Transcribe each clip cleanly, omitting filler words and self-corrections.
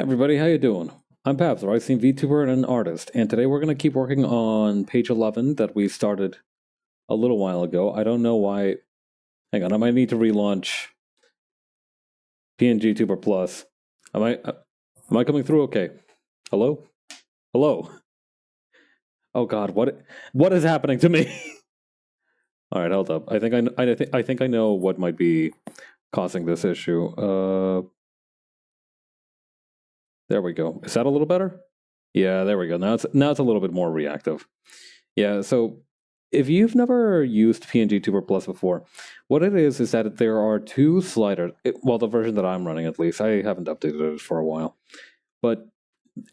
Everybody, how you doing? I'm Pabs, the Rising VTuber and an artist, and today we're going to keep working on page 11 that we started a little while ago. I don't know why. Hang on, I might need to relaunch PNG Tuber Plus. Am I coming through okay? Hello? Hello? Oh God, what is happening to me? All right, hold up. I think I know what might be causing this issue. There we go. Is that a little better? Yeah, there we go. Now it's a little bit more reactive. Yeah, so if you've never used PNG Tuber Plus before, what it is that there are two sliders. Well, the version that I'm running, at least, I haven't updated it for a while, but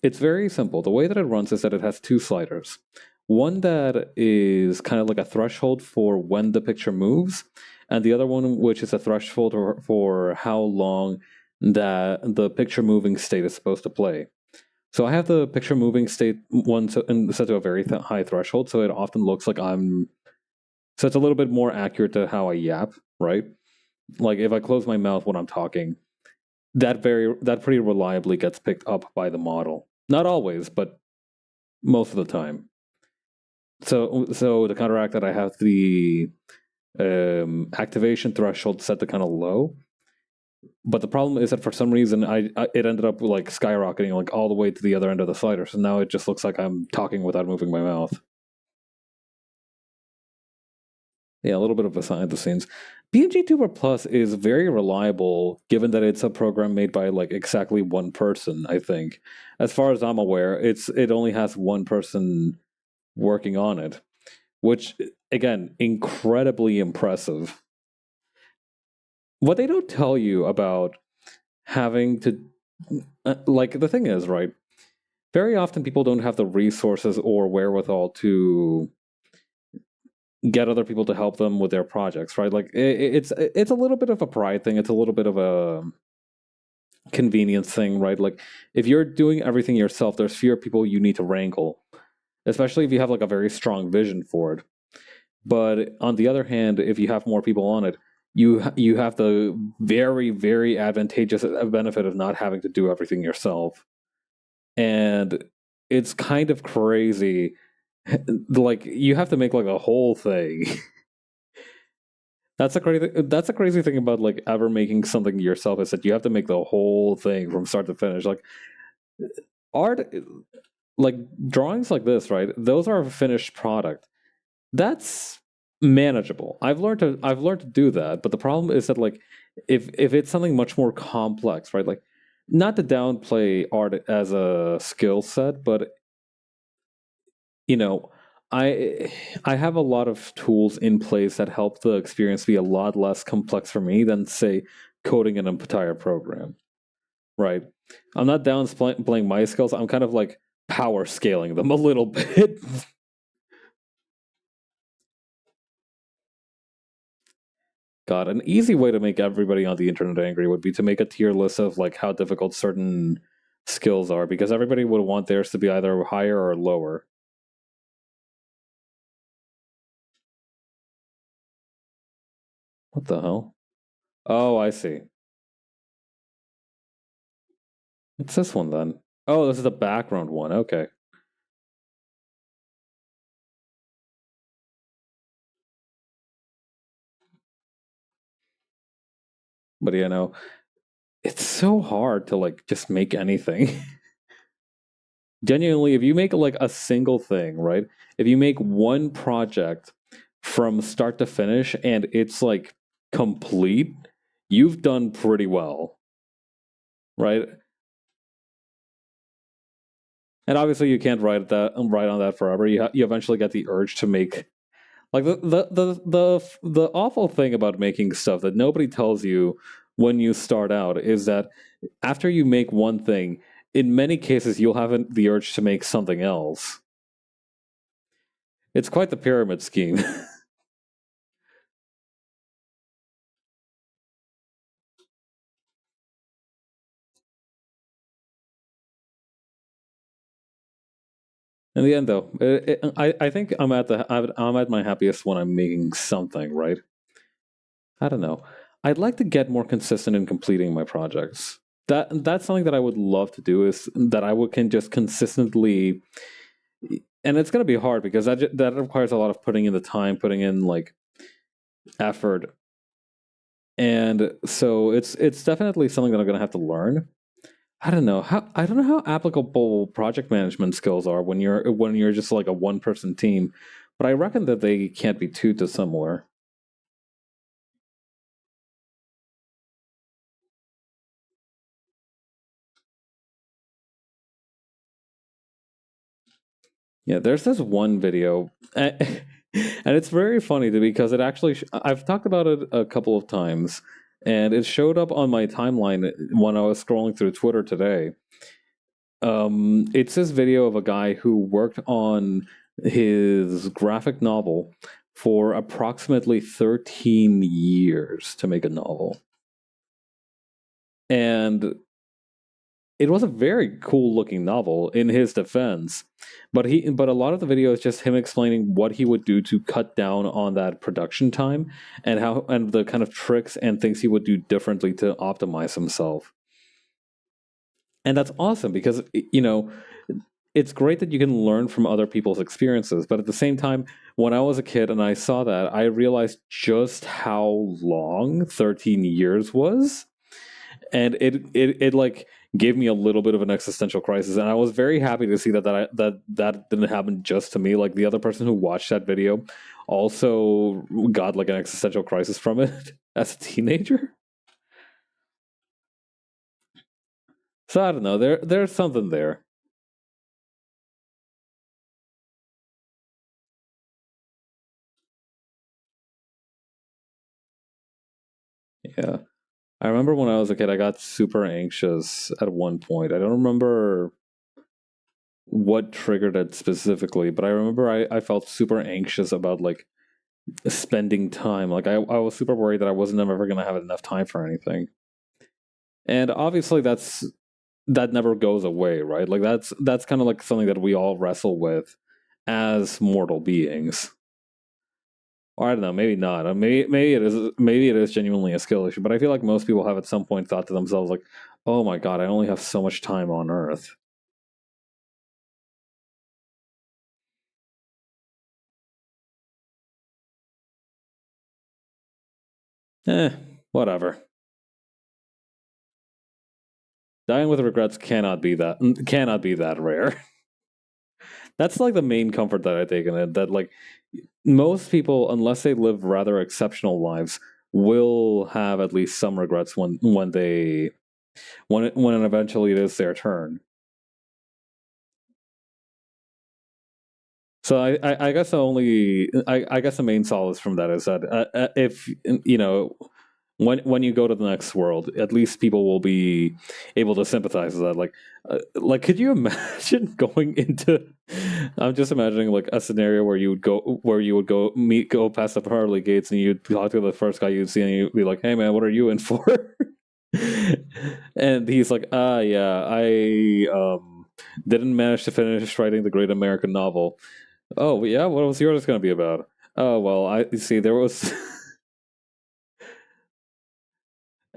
it's very simple. The way that it runs is that it has two sliders. One that is kind of like a threshold for when the picture moves, and the other one which is a threshold for how long that the picture moving state is supposed to play. So I have the picture moving state one set to a very high threshold, so it often looks like so it's a little bit more accurate to how I yap, right? Like if I close my mouth when I'm talking, that pretty reliably gets picked up by the model. Not always, but most of the time. So to counteract that, I have the activation threshold set to kind of low. But the problem is that for some reason it ended up like skyrocketing like all the way to the other end of the slider. So now it just looks like I'm talking without moving my mouth. Yeah, a little bit of behind the scenes. PNG Tuber Plus is very reliable given that it's a program made by like exactly one person, I think. As far as I'm aware, it only has one person working on it, which again, incredibly impressive. What they don't tell you about having to like the thing is, right? Very often people don't have the resources or wherewithal to get other people to help them with their projects, right? Like it's a little bit of a pride thing. It's a little bit of a convenience thing, right? Like if you're doing everything yourself, there's fewer people you need to wrangle, especially if you have like a very strong vision for it. But on the other hand, if you have more people on it, you have the very, very advantageous benefit of not having to do everything yourself. And it's kind of crazy. Like you have to make like a whole thing. That's a crazy thing about like ever making something yourself is that you have to make the whole thing from start to finish. Like art, like drawings like this, right? Those are a finished product. That's manageable. I've learned to do that, but the problem is that like if it's something much more complex, right? Like not to downplay art as a skill set, but you know, I have a lot of tools in place that help the experience be a lot less complex for me than say coding an entire program. Right? I'm not downplaying my skills. I'm kind of like power scaling them a little bit. God, an easy way to make everybody on the internet angry would be to make a tier list of like how difficult certain skills are, because everybody would want theirs to be either higher or lower. What the hell? Oh, I see. It's this one then. Oh, this is the background one. Okay. But it's so hard to like just make anything. Genuinely, if you make like a single thing, right? If you make one project from start to finish and it's like complete, you've done pretty well, right? And obviously, you can't write on that forever. You eventually get the urge to make like the awful thing about making stuff that nobody tells you when you start out is that after you make one thing, in many cases you'll have the urge to make something else. It's quite the pyramid scheme. In the end, though, I think I'm at my happiest when I'm making something, right? I don't know. I'd like to get more consistent in completing my projects. that's something that I would love to do, is that I would can just consistently, and it's going to be hard because that requires a lot of putting in the time, putting in like effort, and so it's definitely something that I'm going to have to learn. I don't know how applicable project management skills are when you're just like a one person team, but I reckon that they can't be too dissimilar. Yeah, there's this one video, and it's very funny because it actually I've talked about it a couple of times, and it showed up on my timeline when I was scrolling through Twitter today. It's this video of a guy who worked on his graphic novel for approximately 13 years to make a novel. And it was a very cool looking novel in his defense, but a lot of the video is just him explaining what he would do to cut down on that production time, and how, and the kind of tricks and things he would do differently to optimize himself. And that's awesome because, it's great that you can learn from other people's experiences, but at the same time, when I was a kid and I saw that, I realized just how long 13 years was, and it like gave me a little bit of an existential crisis, and I was very happy to see that didn't happen just to me. Like, the other person who watched that video also got like an existential crisis from it as a teenager. So I don't know, there's something there. Yeah, I remember when I was a kid, I got super anxious at one point. I don't remember what triggered it specifically, but I remember I felt super anxious about like spending time. Like, I was super worried that I wasn't ever going to have enough time for anything. And obviously that never goes away, right? Like, that's kind of like something that we all wrestle with as mortal beings. Or I don't know, maybe not. Maybe it is genuinely a skill issue, but I feel like most people have at some point thought to themselves like, "Oh my god, I only have so much time on Earth." Eh, whatever. Dying with regrets cannot be that rare. That's like the main comfort that I take in it. That like most people, unless they live rather exceptional lives, will have at least some regrets when eventually it is their turn. So I guess I guess the main solace from that is that, if when you go to the next world, at least people will be able to sympathize with that. Like, could you imagine going into? I'm just imagining like a scenario where you would go past the pearly gates, and you'd talk to the first guy you'd see, and you'd be like, "Hey man, what are you in for?" And he's like, "Ah, yeah, I didn't manage to finish writing the great American novel." Oh yeah, what was yours going to be about? Oh well, I you see there was,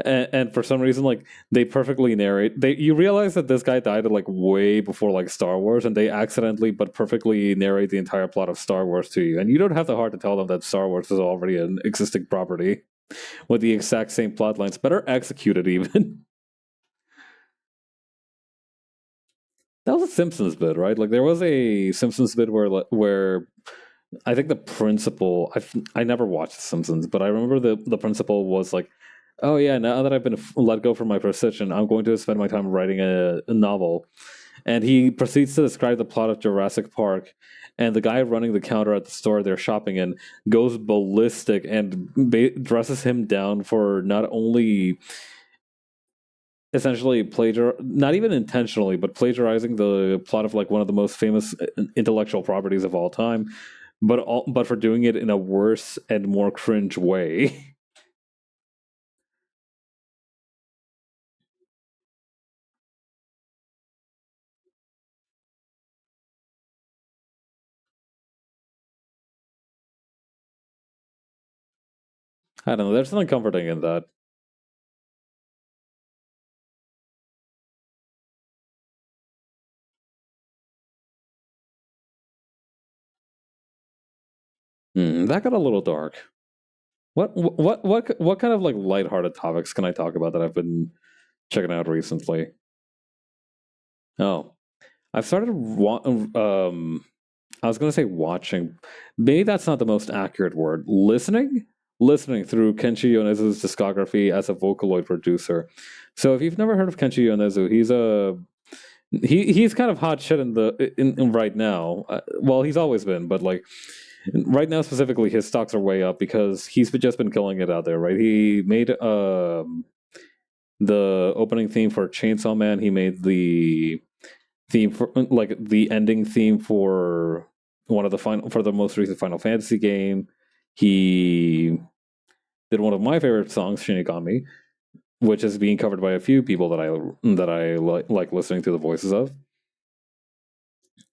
and for some reason, like, they perfectly narrate. They You realize that this guy died like way before like Star Wars, and they accidentally but perfectly narrate the entire plot of Star Wars to you, and you don't have the heart to tell them that Star Wars is already an existing property with the exact same plot lines, better executed even. That was a Simpsons bit, right? Like, there was a Simpsons bit where I think the principal. I never watched The Simpsons, but I remember the principal was like, "Oh yeah, now that I've been let go from my position, I'm going to spend my time writing a novel." And he proceeds to describe the plot of Jurassic Park, and the guy running the counter at the store they're shopping in goes ballistic and dresses him down for not only essentially not even intentionally, but plagiarizing the plot of like one of the most famous intellectual properties of all time, but for doing it in a worse and more cringe way. I don't know. There's something comforting in that. That got a little dark. What kind of like lighthearted topics can I talk about that I've been checking out recently? Oh, I've started. I was gonna say watching. Maybe that's not the most accurate word. Listening through Kenshi Yonezu's discography as a Vocaloid producer. So if you've never heard of Kenshi Yonezu, he's kind of hot shit in right now. Well, he's always been, but like right now specifically, his stocks are way up because just been killing it out there. Right? He made the opening theme for Chainsaw Man. He made the theme for like the ending theme for one of the final for the most recent Final Fantasy game. He did one of my favorite songs, Shinigami, which is being covered by a few people that I like listening to the voices of.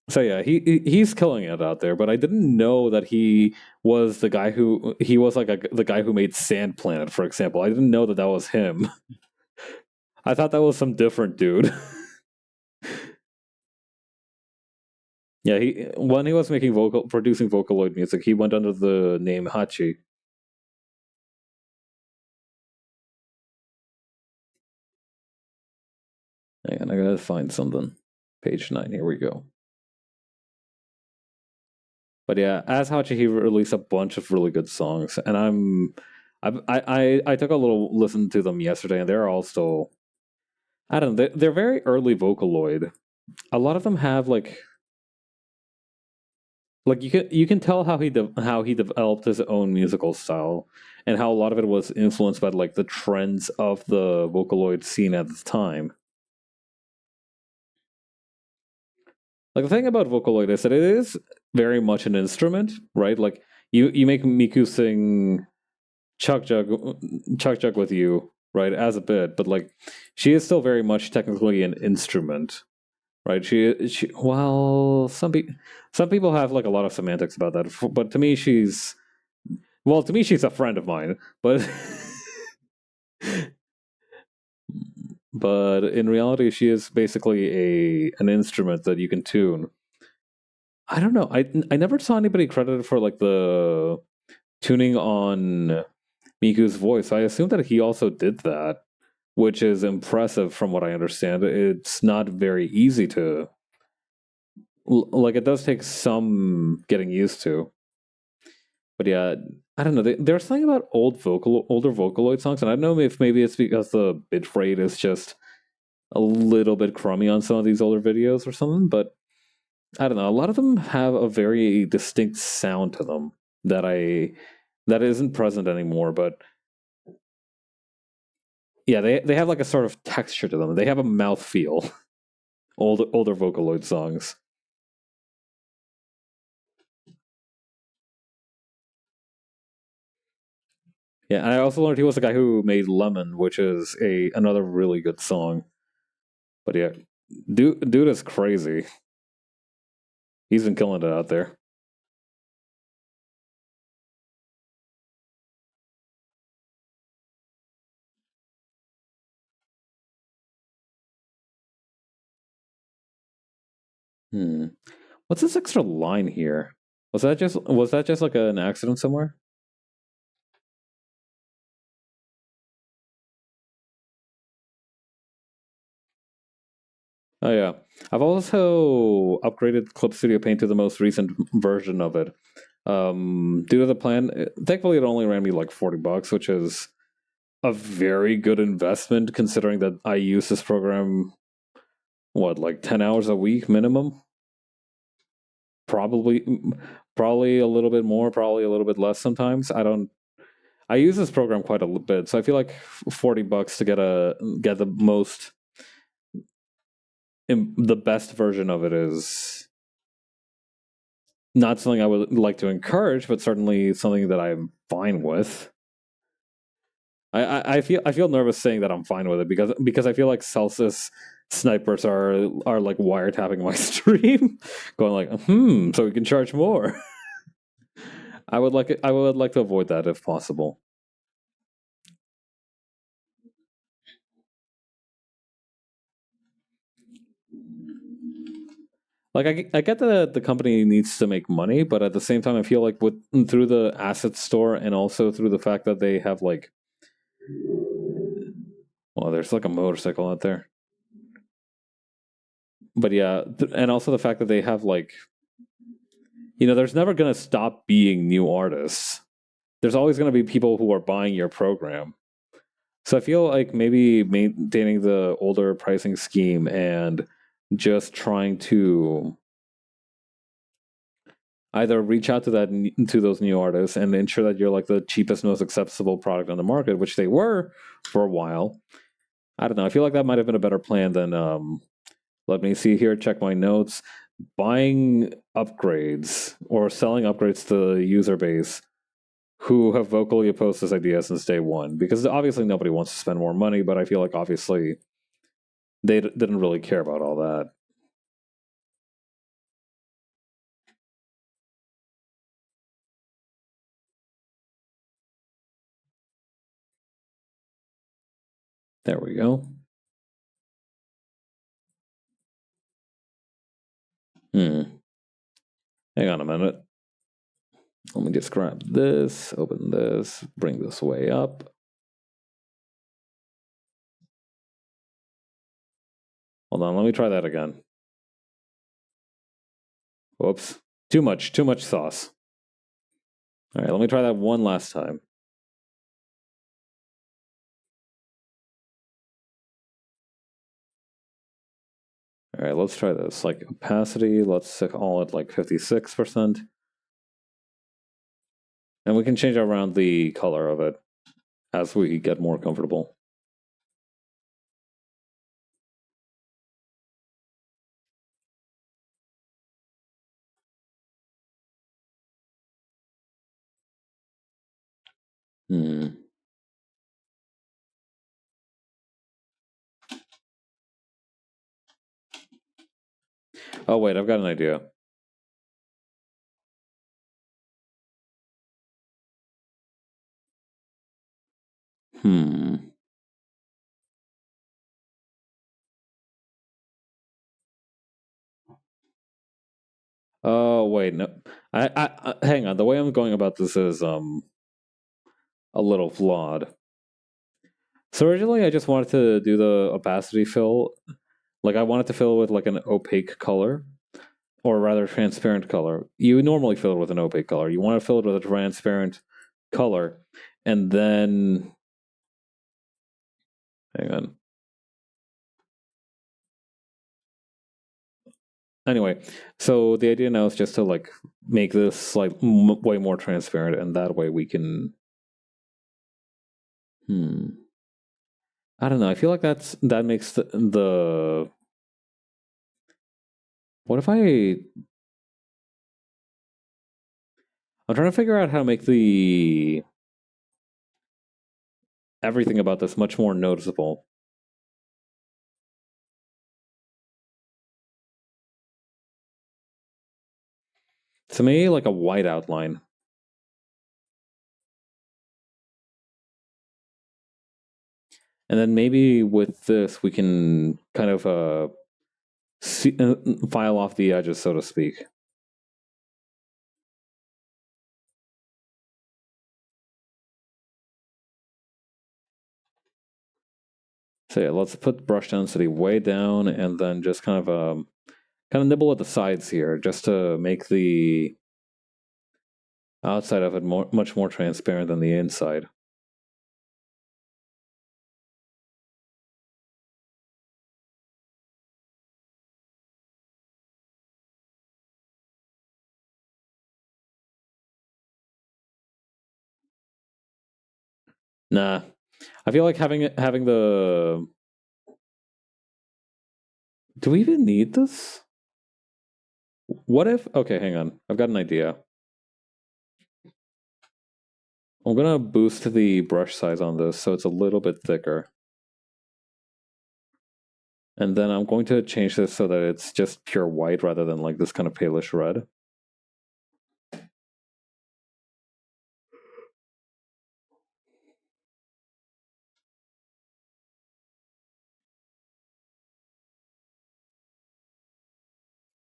So yeah, he's killing it out there. But I didn't know that he was like the guy who made Sand Planet, for example. I didn't know that that was him. I thought that was some different dude. Yeah, when he was producing Vocaloid music, he went under the name Hachi. Hang on, I gotta find something. Page 9. Here we go. But yeah, as Hachi, he released a bunch of really good songs, and I took a little listen to them yesterday, and they're all still. I don't know. They're very early Vocaloid. A lot of them have like you can tell how he developed his own musical style, and how a lot of it was influenced by like the trends of the Vocaloid scene at the time. Like the thing about Vocaloid is that it is very much an instrument, right? Like you make Miku sing Chuck Jug with you, right, as a bit, but like she is still very much technically an instrument, right? She well, some people have like a lot of semantics about that, but to me she's a friend of mine, but but in reality she is basically an instrument that you can tune. I don't know. I never saw anybody credited for like the tuning on Miku's voice. I assume that he also did that, which is impressive from what I understand. It's not very easy to like. It does take some getting used to. But yeah, I don't know. There's something about older Vocaloid songs, and I don't know if maybe it's because the bit rate is just a little bit crummy on some of these older videos or something. But I don't know. A lot of them have a very distinct sound to them that isn't present anymore. But yeah, they have like a sort of texture to them. They have a mouth feel. Older Vocaloid songs. Yeah, and I also learned he was the guy who made Lemon, which is another really good song. But yeah, dude is crazy. He's been killing it out there. Hmm. What's this extra line here? Was that just like an accident somewhere? Oh yeah. I've also upgraded Clip Studio Paint to the most recent version of it. Due to the plan, thankfully it only ran me like $40, which is a very good investment considering that I use this program like 10 hours a week minimum. Probably probably a little bit more, probably a little bit less sometimes. I use this program quite a bit, so I feel like $40 to get the most the best version of it is not something I would like to encourage, but certainly something that I'm fine with. I feel nervous saying that I'm fine with it because I feel like Celsius snipers are like wiretapping my stream, going like, so we can charge more. I would like to avoid that if possible. like I get that the company needs to make money, but at the same time, I feel like with through the asset store and also through the fact that they have like, well, there's like a motorcycle out there, but yeah, and also the fact that they have like, there's never gonna stop being new artists. There's always gonna be people who are buying your program. So I feel like maybe maintaining the older pricing scheme and just trying to either reach out to those new artists and ensure that you're like the cheapest, most accessible product on the market, which they were for a while. I don't know. I feel like that might have been a better plan than let me see here, check my notes. Buying upgrades or selling upgrades to the user base who have vocally opposed this idea since day one. Because obviously nobody wants to spend more money, but I feel like obviously they didn't really care about all that. There we go. Hang on a minute. Let me just grab this, open this, bring this way up. Hold on, let me try that again. Whoops. Too much sauce. All right, let me try that one last time. All right, let's try this. Like opacity, let's call it like 56%. And we can change around the color of it as we get more comfortable. Oh, wait, I've got an idea. Oh, wait, no. I hang on. The way I'm going about this is a little flawed. So originally I just wanted to do the opacity fill. Like I wanted to fill with like an opaque color. Or rather transparent color. You normally fill it with an opaque color. You want to fill it with a transparent color. And then hang on. Anyway, so the idea now is just to like make this like way more transparent, and that way we can. I don't know. I feel like that makes the. What if I'm trying to figure out how to make the everything about this much more noticeable. To me, like a white outline. And then maybe with this, we can kind of file off the edges, so to speak. So yeah, let's put brush density way down, and then just kind of nibble at the sides here, just to make the outside of it much more transparent than the inside. Nah, I feel like having the. Do we even need this? What if? Okay, hang on. I've got an idea. I'm gonna boost the brush size on this so it's a little bit thicker. And then I'm going to change this so that it's just pure white rather than like this kind of palish red.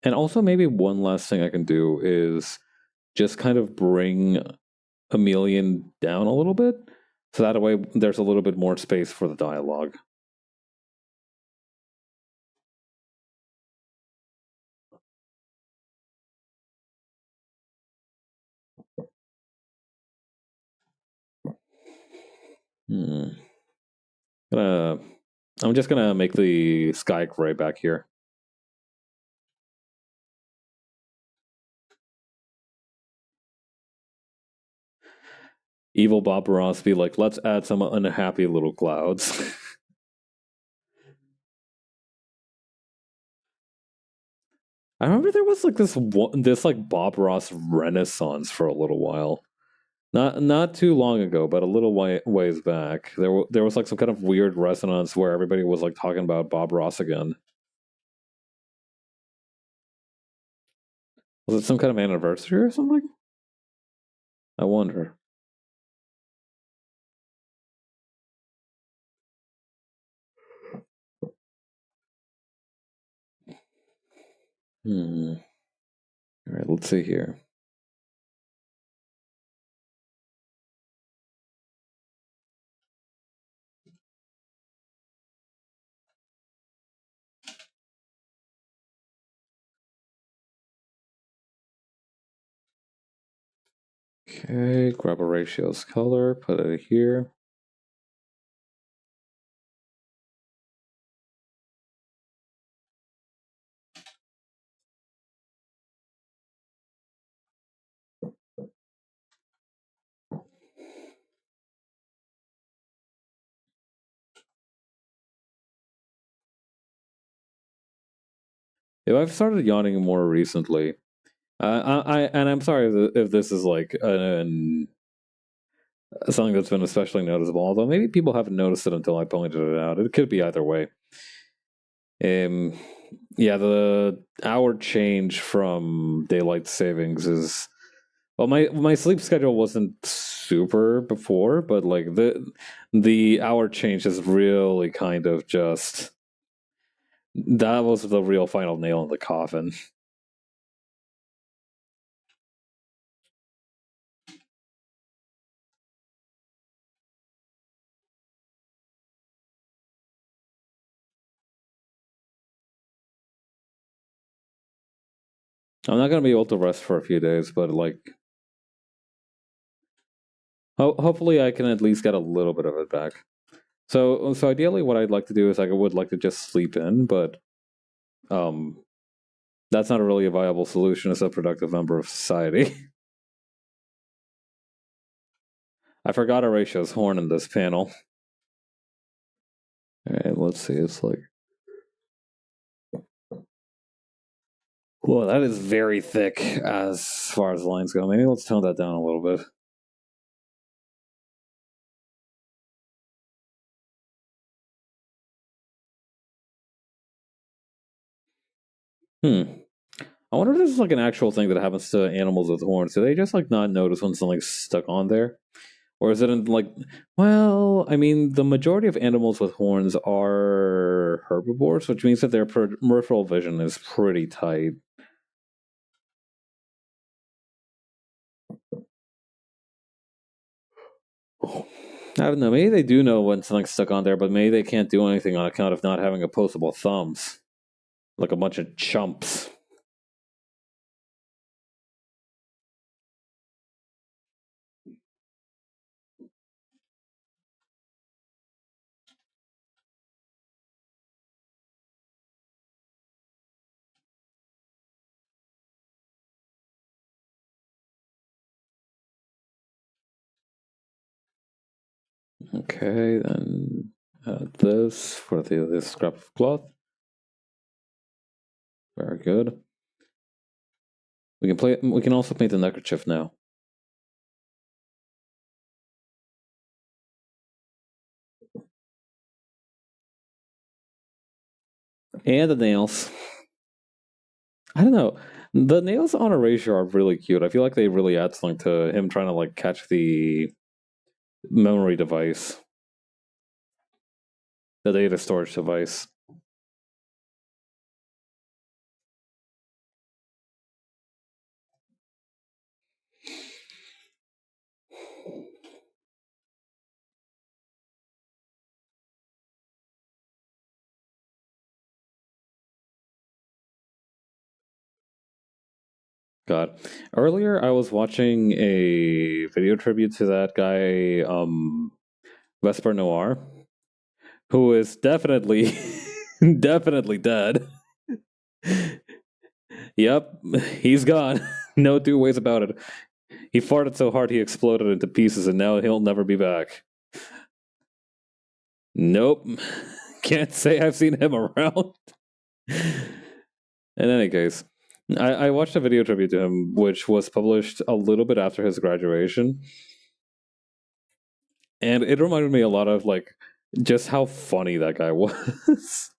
And also, maybe one last thing I can do is just kind of bring Emilian down a little bit, so that way there's a little bit more space for the dialogue. Hmm. I'm just gonna make the sky gray back here. Evil Bob Ross be like, let's add some unhappy little clouds. I remember there was like this like Bob Ross renaissance for a little while. Not too long ago, but a little ways back. There was like some kind of weird resonance where everybody was like talking about Bob Ross again. Was it some kind of anniversary or something? I wonder. All right, let's see here. Okay, grab a ratios color, put it here. If I've started yawning more recently, and I'm sorry if this is like something that's been especially noticeable. Although maybe people haven't noticed it until I pointed it out. It could be either way. Yeah, the hour change from daylight savings is well. My sleep schedule wasn't super before, but like the hour change is really kind of just that was the real final nail in the coffin. I'm not gonna be able to rest for a few days, but like hopefully I can at least get a little bit of it back. So ideally, what I'd like to do is I would like to just sleep in, but um, that's not really a viable solution as a productive member of society. I forgot Horatio's horn in this panel. All right, let's see. It's like, whoa, that is very thick as far as the lines go. Maybe let's tone that down a little bit. I wonder if this is like an actual thing that happens to animals with horns. Do they just like not notice when something's stuck on there? Or is it in like, well, I mean, the majority of animals with horns are herbivores, which means that their peripheral vision is pretty tight. I don't know. Maybe they do know when something's stuck on there, but maybe they can't do anything on account of not having opposable thumbs. Like a bunch of chumps. Okay, then this for this scrap of cloth. Very good. We can play. We can also paint the neckerchief now. And the nails. I don't know. The nails on Erasure are really cute. I feel like they really add something to him trying to like catch the memory device, the data storage device. God. Earlier, I was watching a video tribute to that guy, Vesper Noir, who is definitely, definitely dead. Yep, he's gone. No two ways about it. He farted so hard he exploded into pieces, and now he'll never be back. Nope. Can't say I've seen him around. In any case, I watched a video tribute to him, which was published a little bit after his graduation. And it reminded me a lot of, like, just how funny that guy was.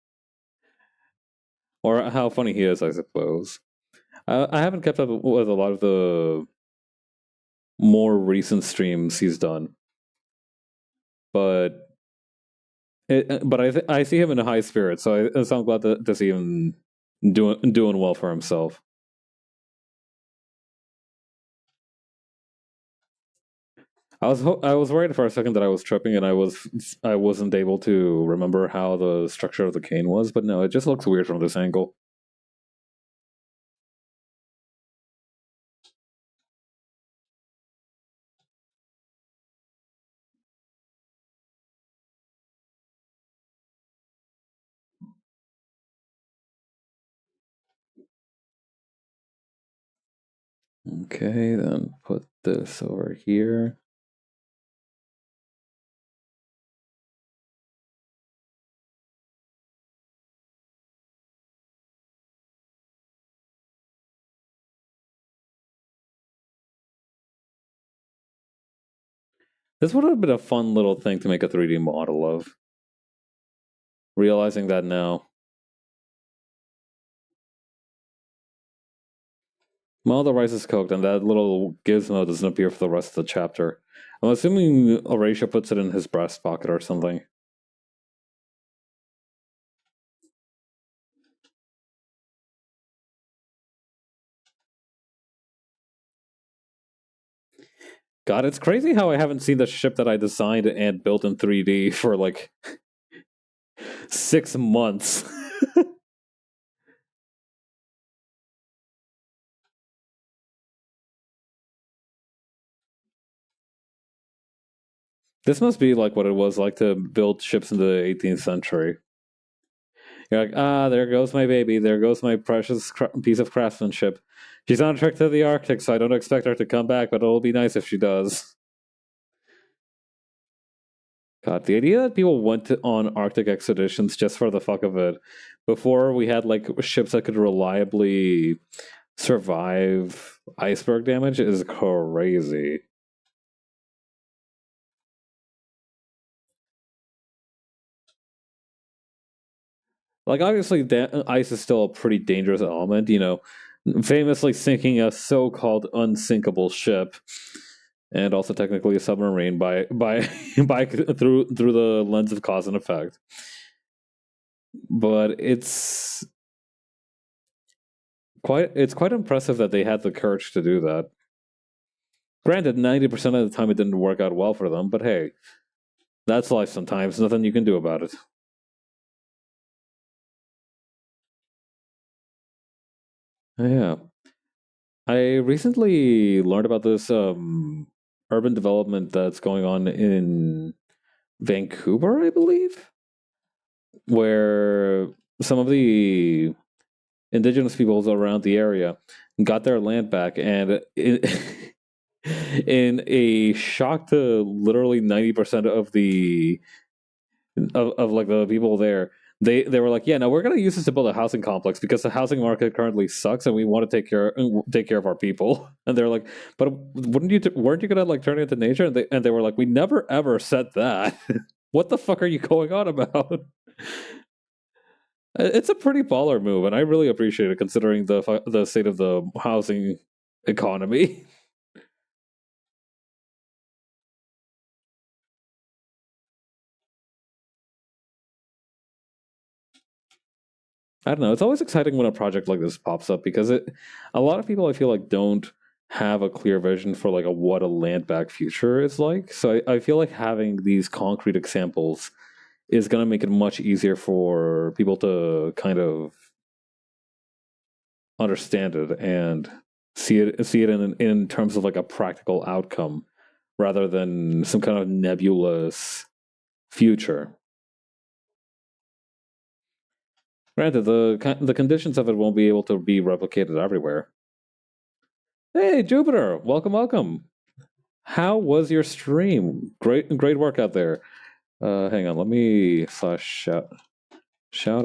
Or how funny he is, I suppose. I haven't kept up with a lot of the more recent streams he's done. But I see him in a high spirit, so I'm glad to see him doing well for himself. I was worried for a second that I was tripping and I wasn't able to remember how the structure of the cane was, but no, it just looks weird from this angle. Okay, then put this over here. This would have been a fun little thing to make a 3D model of. Realizing that now. Well, the rice is cooked, and that little gizmo doesn't appear for the rest of the chapter. I'm assuming Horatio puts it in his breast pocket or something. God, it's crazy how I haven't seen the ship that I designed and built in 3D for like 6 months. This must be like what it was like to build ships in the 18th century. You're like, there goes my baby. There goes my precious piece of craftsmanship. She's on a trek to the Arctic, so I don't expect her to come back, but it'll be nice if she does. God, the idea that people went on Arctic expeditions just for the fuck of it, before we had like ships that could reliably survive iceberg damage, is crazy. Like, obviously, ice is still a pretty dangerous element, famously sinking a so-called unsinkable ship, and also technically a submarine by by through the lens of cause and effect. But it's quite impressive that they had the courage to do that. Granted, 90% of the time it didn't work out well for them, but hey, that's life sometimes. Nothing you can do about it. Yeah. I recently learned about this urban development that's going on in Vancouver, I believe, where some of the indigenous peoples around the area got their land back, and in a shock to literally 90% of like the people there, they were like, yeah, no, we're going to use this to build a housing complex because the housing market currently sucks, and we want to take care of our people. And they're like, but weren't you going to like turn it into nature? And they were like, we never ever said that. What the fuck are you going on about? It's a pretty baller move, and I really appreciate it considering the state of the housing economy. I don't know. It's always exciting when a project like this pops up because a lot of people I feel like don't have a clear vision for like what a land back future is like. So I feel like having these concrete examples is going to make it much easier for people to kind of understand it and see it in terms of like a practical outcome rather than some kind of nebulous future. Granted, the conditions of it won't be able to be replicated everywhere. Hey, Jupiter, welcome, welcome. How was your stream? Great work out there. Hang on, let me shout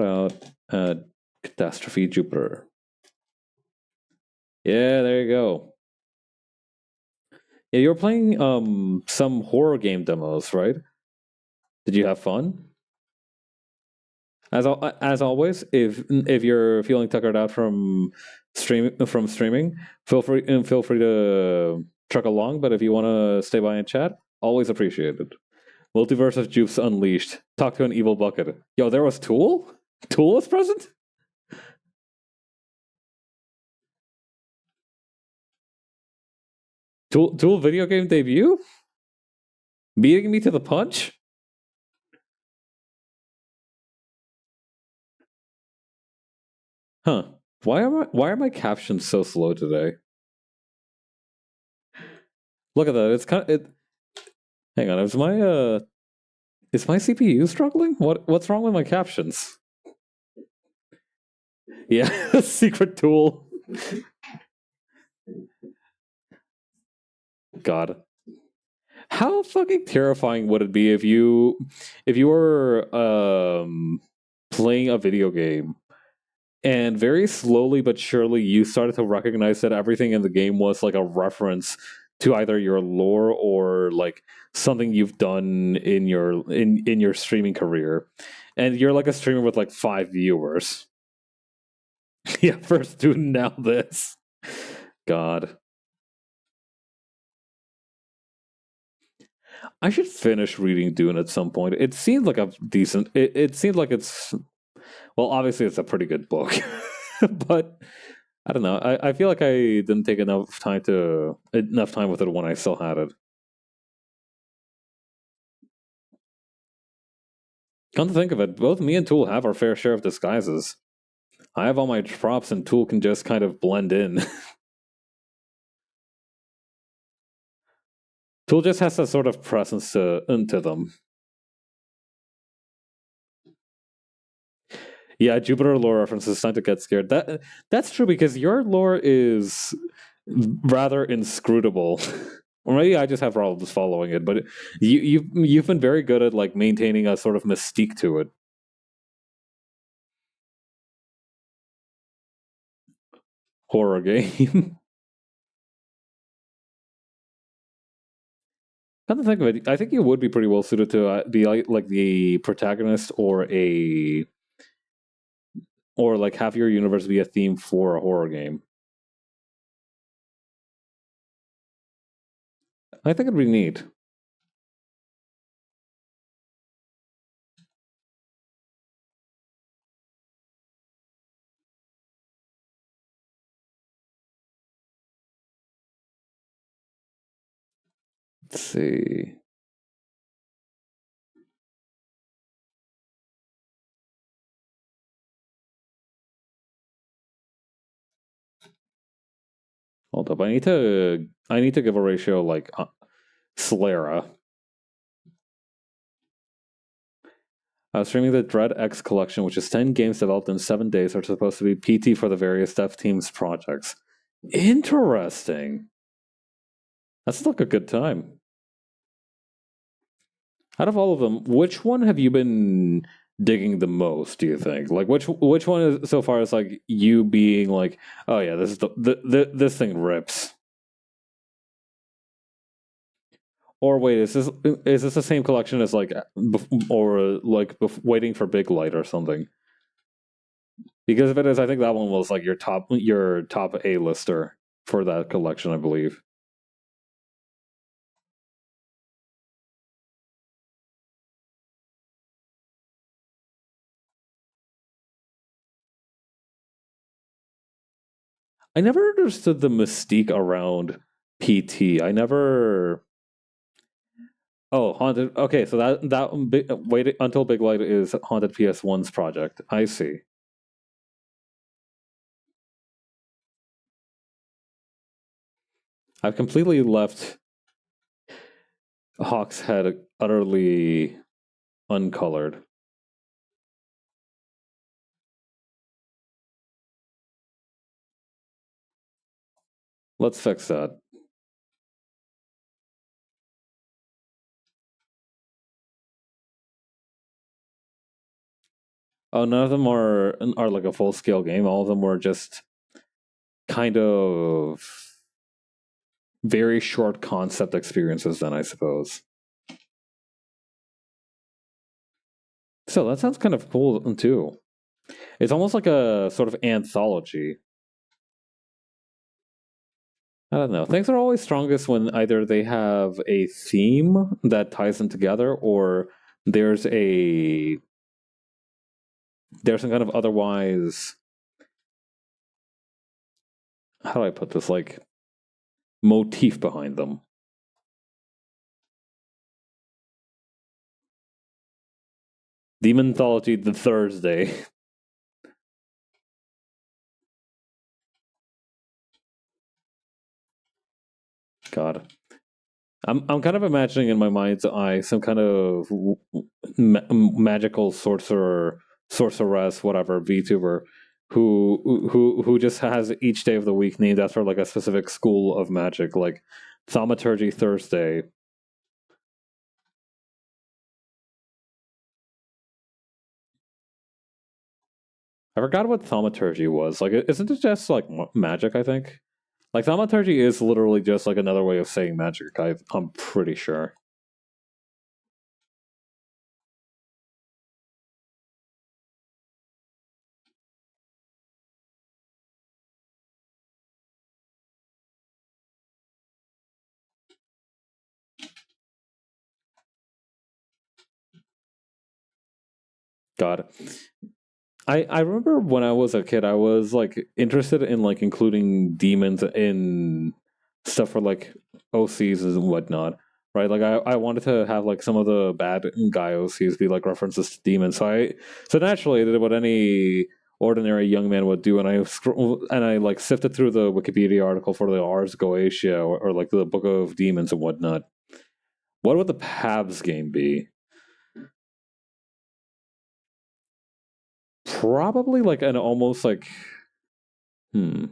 out Catastrophe Jupiter. Yeah, there you go. Yeah, you were playing some horror game demos, right? Did you have fun? As always, if you're feeling tuckered out from streaming, feel free to truck along. But if you want to stay by and chat, always appreciated. Multiverse of Jupes Unleashed. Talk to an evil bucket. Yo, there was Tool. Tool was present. Tool video game debut. Beating me to the punch. Huh. Why are my captions so slow today? Look at that. It's kind of it. Hang on. Is my CPU struggling? What's wrong with my captions? Yeah, secret tool. God. How fucking terrifying would it be if you were playing a video game and very slowly but surely you started to recognize that everything in the game was like a reference to either your lore or like something you've done in your streaming career, and you're like a streamer with like 5 viewers. Yeah, first do now this. God. I should finish reading Dune at some point. It seemed like a decent. It seemed like it's, well, obviously it's a pretty good book, but I don't know. I feel like I didn't take enough time with it when I still had it. Come to think of it, both me and Tool have our fair share of disguises. I have all my props, and Tool can just kind of blend in. Tool just has a sort of presence into them. Yeah, Jupiter lore references time to get scared. That's true because your lore is rather inscrutable. Or maybe I just have problems following it, but you've been very good at like maintaining a sort of mystique to it. Horror game. Come to think of it, I think you would be pretty well suited to be like the protagonist or like have your universe be a theme for a horror game. I think it'd be neat. Let's see. Hold up. I need to give a ratio like Solera. Streaming the Dread X collection, which is 10 games developed in 7 days, are supposed to be PT for the various dev teams' projects. Interesting. That's like a good time. Out of all of them, which one have you been digging the most, do you think? Like which one is so far as like you being like, oh yeah, this is this thing rips. Or wait, is this the same collection as like waiting for Big Light or something? Because if it is, I think that one was like your top A lister for that collection, I believe. I never understood the mystique around PT. I never. Oh, Haunted. Okay, so wait until Big Light is Haunted PS1's project. I see. I've completely left Hawk's head utterly uncolored. Let's fix that. Oh, none of them are like a full scale game. All of them were just kind of very short concept experiences. Then I suppose. So that sounds kind of cool too. It's almost like a sort of anthology. I don't know. Things are always strongest when either they have a theme that ties them together, or there's a there's some kind of otherwise. How do I put this? Like motif behind them. Demon Anthology the Thursday. God. I'm kind of imagining in my mind's eye some kind of magical sorceress, whatever VTuber, who just has each day of the week named after like a specific school of magic, like Thaumaturgy Thursday. I forgot what thaumaturgy was. Like, isn't it just like magic? I think like thaumaturgy is literally just like another way of saying magic. I'm pretty sure. God, I remember when I was a kid, I was like interested in like including demons in stuff for like OCs and whatnot, right? Like I wanted to have like some of the bad guy OCs be like references to demons. So naturally, I did what any ordinary young man would do, and I like sifted through the Wikipedia article for the Ars Goetia or like the Book of Demons and whatnot. What would the Pabs game be? Probably like an almost like hmm.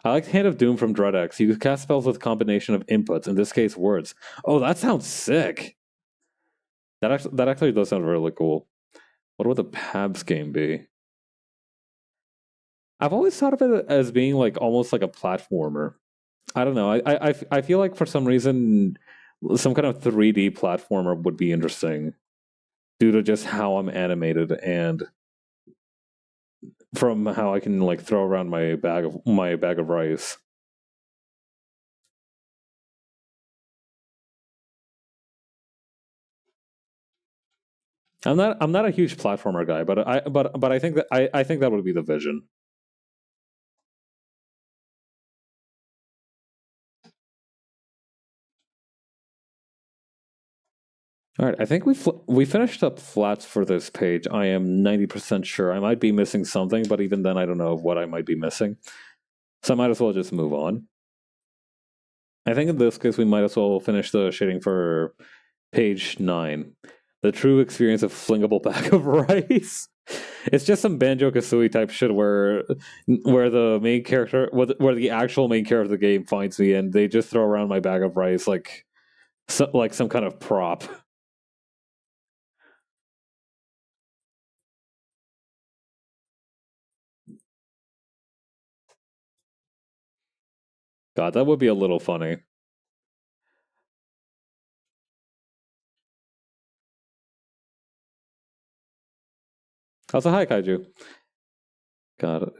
I like Hand of Doom from Dread You can cast spells with a combination of inputs, in this case words. Oh, that sounds sick. That actually does sound really cool. What would the Pabs game be? I've always thought of it as being like almost like a platformer. I don't know. I feel like for some reason some kind of 3D platformer would be interesting due to just how I'm animated and from how I can like throw around my bag of rice. I'm not a huge platformer guy, but I think I think that would be the vision. All right, I think we finished up flats for this page. I am 90% sure. I might be missing something, but even then, I don't know what I might be missing. So I might as well just move on. I think in this case, we might as well finish the shading for page 9. The true experience of flingable bag of rice. It's just some Banjo Kazooie type shit where the main character, where the actual main character of the game finds me, and they just throw around my bag of rice like some kind of prop. God, that would be a little funny. How's a hi, Kaiju? God,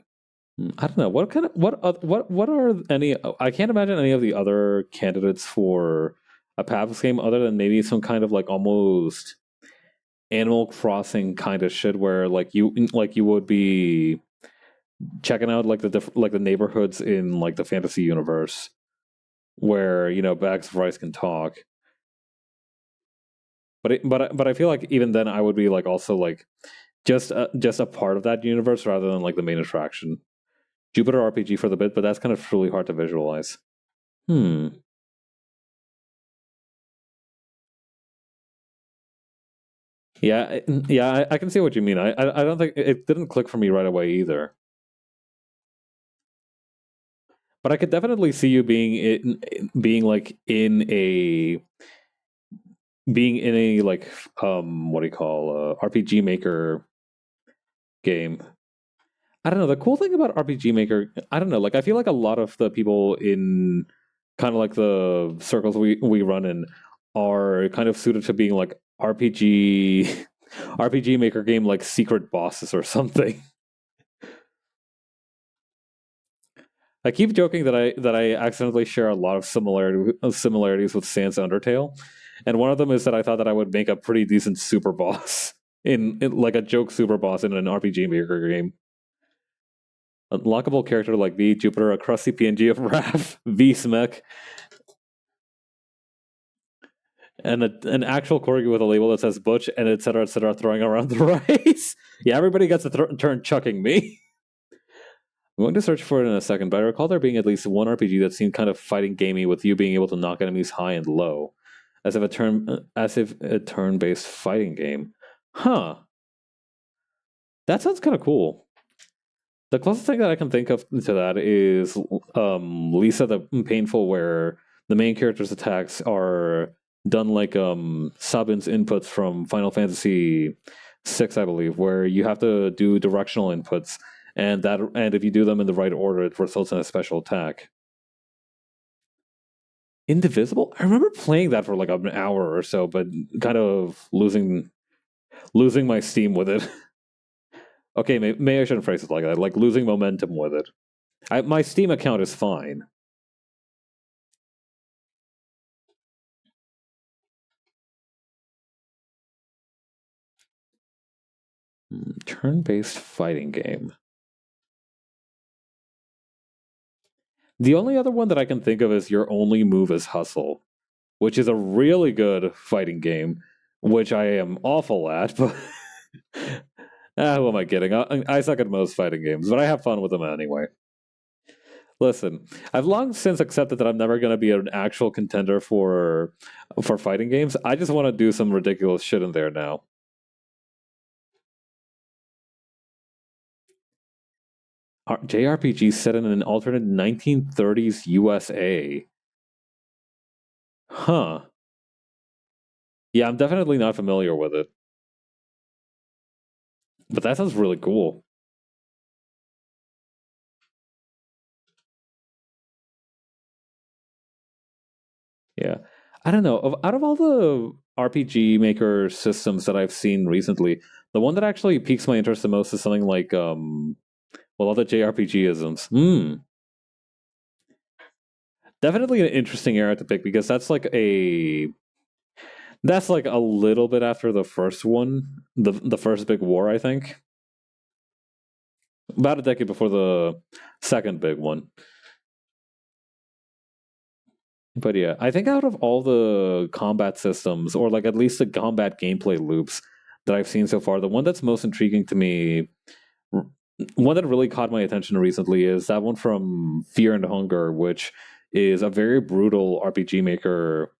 I don't know what kind of what are any. I can't imagine any of the other candidates for a PAX game other than maybe some kind of like almost Animal Crossing kind of shit where like you would be checking out like like the neighborhoods in like the fantasy universe where bags of rice can talk. But I feel like even then I would be like also like just a part of that universe rather than like the main attraction. Jupiter RPG for the bit, but that's kind of really hard to visualize. Yeah, I can see what you mean. I don't think it didn't click for me right away either. But I could definitely see you being like in a like what do you call RPG Maker game. I don't know. The cool thing about RPG Maker, I don't know. Like I feel like a lot of the people in kind of like the circles we run in are kind of suited to being like RPG Maker game like secret bosses or something. I keep joking that I accidentally share a lot of similarities with Sans Undertale, and one of them is that I thought that I would make a pretty decent super boss in like a joke super boss in an RPG Maker game. Unlockable character like V Jupiter, a crusty PNG of Raph, V Smek, and an actual corgi with a label that says Butch and etc. throwing around the rice. Yeah, everybody gets a turn chucking me. I'm going to search for it in a second, but I recall there being at least one RPG that seemed kind of fighting gamey with you being able to knock enemies high and low, as if a turn-based fighting game. Huh. That sounds kind of cool. The closest thing that I can think of to that is Lisa the Painful, where the main character's attacks are done like Sabin's inputs from Final Fantasy VI, I believe, where you have to do directional inputs, and if you do them in the right order, it results in a special attack. Indivisible? I remember playing that for like an hour or so, but kind of losing my steam with it. Okay, maybe I shouldn't phrase it like that. Like losing momentum with it. My Steam account is fine. Turn-based fighting game. The only other one that I can think of is Your Only Move is Hustle, which is a really good fighting game, which I am awful at, but who am I kidding? I suck at most fighting games, but I have fun with them anyway. Listen, I've long since accepted that I'm never going to be an actual contender for fighting games. I just want to do some ridiculous shit in there now. JRPG set in an alternate 1930s USA. Huh. Yeah, I'm definitely not familiar with it. But that sounds really cool. Yeah. I don't know. Out of all the RPG Maker systems that I've seen recently, the one that actually piques my interest the most is something like all the JRPG isms. Definitely an interesting era to pick because that's like a little bit after the first one, the first big war, I think. About a decade before the second big one. But yeah, I think out of all the combat systems, or like at least the combat gameplay loops that I've seen so far, the one that's most intriguing to me, one that really caught my attention recently, is that one from Fear and Hunger, which is a very brutal RPG Maker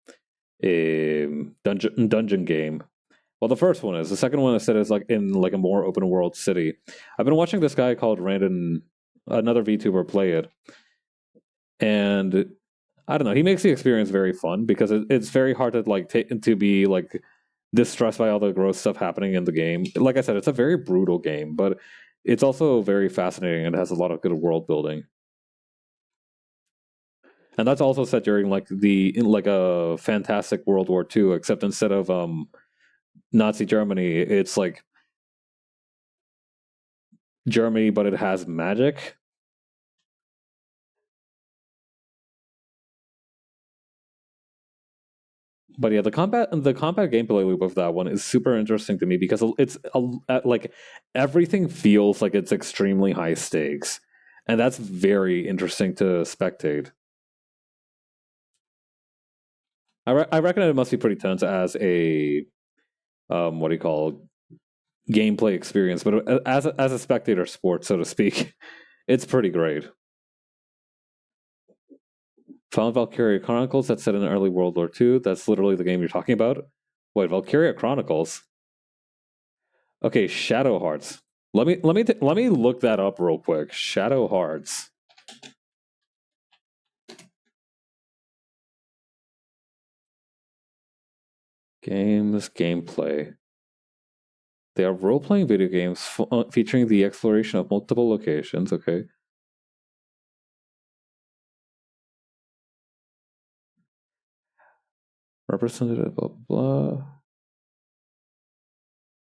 dungeon game. Well, the first one is. The second one I said is like in like a more open world city. I've been watching this guy called Randon, another VTuber, play it, and I don't know. He makes the experience very fun because it's very hard to like to be like distressed by all the gross stuff happening in the game. Like I said, it's a very brutal game, but it's also very fascinating and has a lot of good world building. And that's also set during like a fantastic World War II, except instead of Nazi Germany, it's like Germany, but it has magic. But yeah, the combat gameplay loop of that one is super interesting to me because it's like everything feels like it's extremely high stakes, and that's very interesting to spectate. I reckon it must be pretty tense as a what do you call gameplay experience, but as a spectator sport, so to speak. It's pretty great. Found Valkyria Chronicles, that's set in early World War II. That's literally the game you're talking about. Wait, Valkyria Chronicles. Okay, Shadow Hearts. Let me look that up real quick. Shadow Hearts. Games gameplay. They are role-playing video games featuring the exploration of multiple locations. Okay. Representative blah blah.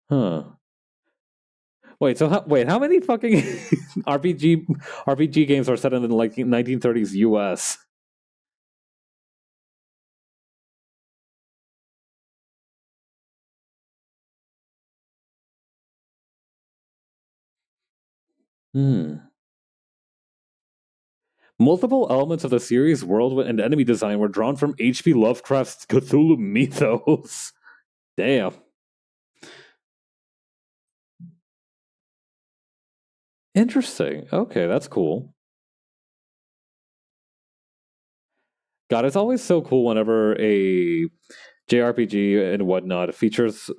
Huh. Wait. So how many fucking RPG games are set in the like 1930s U.S.? Hmm. Multiple elements of the series' world and enemy design were drawn from H.P. Lovecraft's Cthulhu mythos. Damn. Interesting. Okay, that's cool. God, it's always so cool whenever a JRPG and whatnot features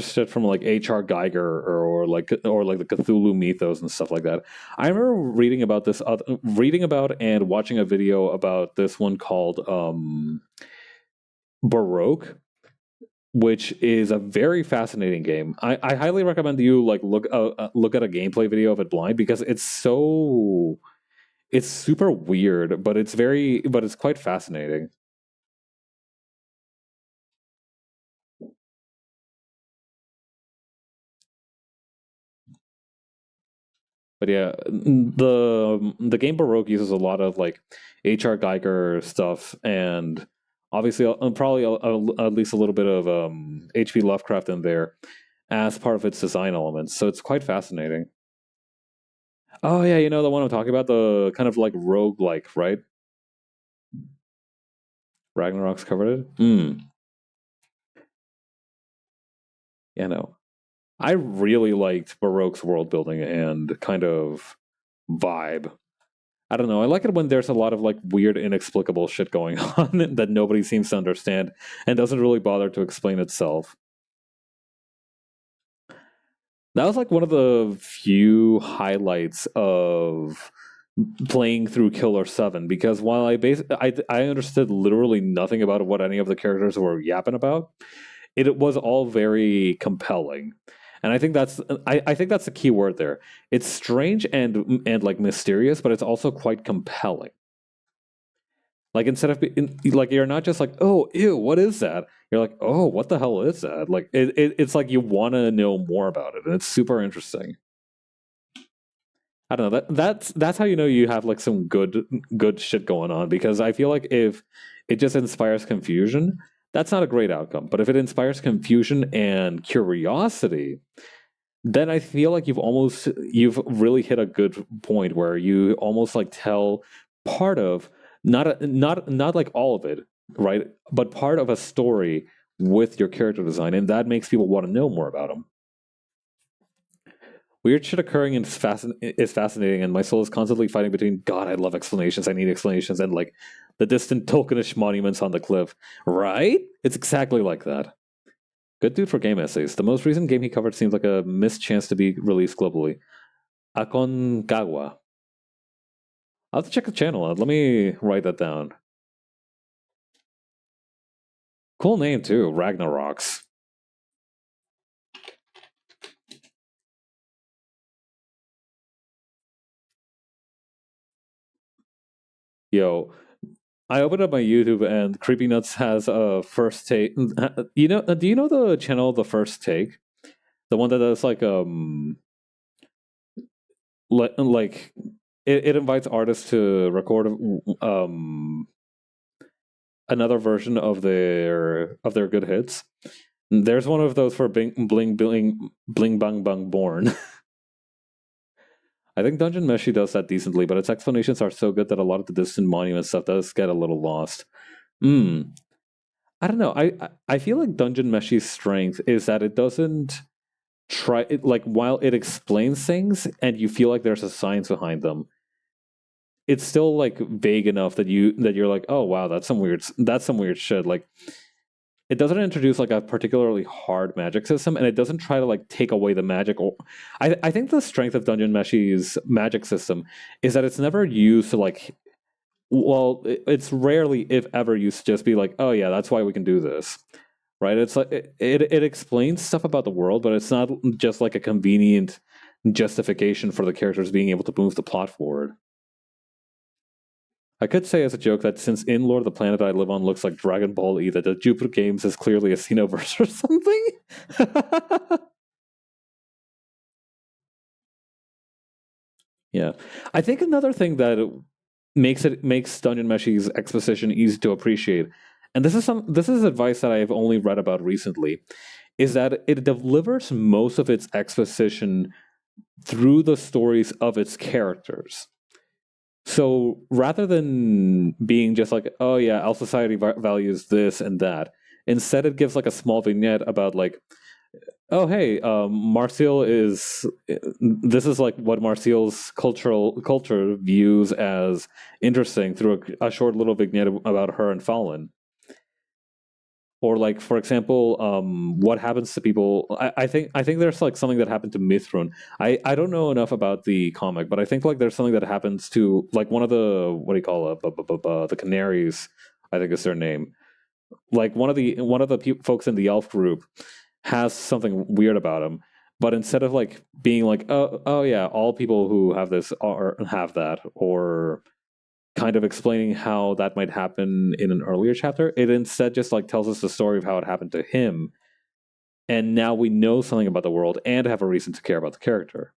shit from like H.R. Geiger or like the Cthulhu mythos and stuff like that. I remember reading about and watching a video about this one called Baroque, which is a very fascinating game. I highly recommend you like look at a gameplay video of it blind because it's super weird, but it's quite fascinating. But yeah, the game Baroque uses a lot of like H.R. Geiger stuff, and obviously probably at least a little bit of H.P. Lovecraft in there as part of its design elements. So it's quite fascinating. Oh yeah, you know the one I'm talking about, the kind of like rogue like, right? Ragnarok's covered it. Yeah, no. I really liked Baroque's world building and kind of vibe. I don't know. I like it when there's a lot of like weird, inexplicable shit going on that nobody seems to understand and doesn't really bother to explain itself. That was like one of the few highlights of playing through Killer 7 because while I understood literally nothing about what any of the characters were yapping about, it was all very compelling. And I think that's the key word there. It's strange and like mysterious, but it's also quite compelling. Like instead of like you're not just like, oh ew, what is that? You're like, oh, what the hell is that? Like it's like you want to know more about it, and it's super interesting. I don't know, that's how you know you have like some good shit going on, because I feel like if it just inspires confusion, that's not a great outcome. But if it inspires confusion and curiosity, then I feel like you've really hit a good point where you almost like tell part of not like all of it, right? But part of a story with your character design, and that makes people want to know more about them. Weird shit occurring is fascinating, and my soul is constantly fighting between God, I love explanations, I need explanations, and like the distant tokenish monuments on the cliff. Right? It's exactly like that. Good dude for game essays. The most recent game he covered seems like a missed chance to be released globally. Aconcagua. I'll have to check the channel out. Let me write that down. Cool name too, Ragnaroks. Yo, I opened up my YouTube and Creepy Nuts has a first take. You know? Do you know the channel The First Take? The one that does like it invites artists to record another version of their good hits. There's one of those for Bling Bang Bang Born. I think Dungeon Meshi does that decently, but its explanations are so good that a lot of the distant monument stuff does get a little lost. Hmm. I don't know. I feel like Dungeon Meshi's strength is that it doesn't like while it explains things and you feel like there's a science behind them, it's still like vague enough that you're like, oh wow, that's some weird shit. Like it doesn't introduce like a particularly hard magic system, and it doesn't try to like take away the magic. Or I think the strength of Dungeon Meshi's magic system is that it's never used to like. Well, it's rarely, if ever, used to just be like, oh yeah, that's why we can do this, right? It's like it explains stuff about the world, but it's not just like a convenient justification for the characters being able to move the plot forward. I could say as a joke that since in Lord, the planet I live on looks like Dragon Ball E, that the Jupiter Games is clearly a Xenoverse or something. Yeah, I think another thing that makes Dungeon Meshi's exposition easy to appreciate, and this is advice that I've only read about recently, is that it delivers most of its exposition through the stories of its characters. So rather than being just like, oh yeah, our society values this and that, instead it gives like a small vignette about like, oh hey, Marcial is this is like what Marcial's culture views as interesting through a short little vignette about her and Fallen. Or like, for example, what happens to people? I think there's like something that happened to Mithrun. I don't know enough about the comic, but I think like there's something that happens to like one of the what do you call it? The Canaries, I think is their name. Like one of the folks in the elf group has something weird about him, but instead of like being like oh yeah, all people who have this are have that, or kind of explaining how that might happen in an earlier chapter, it instead just like tells us the story of how it happened to him, and now we know something about the world and have a reason to care about the character.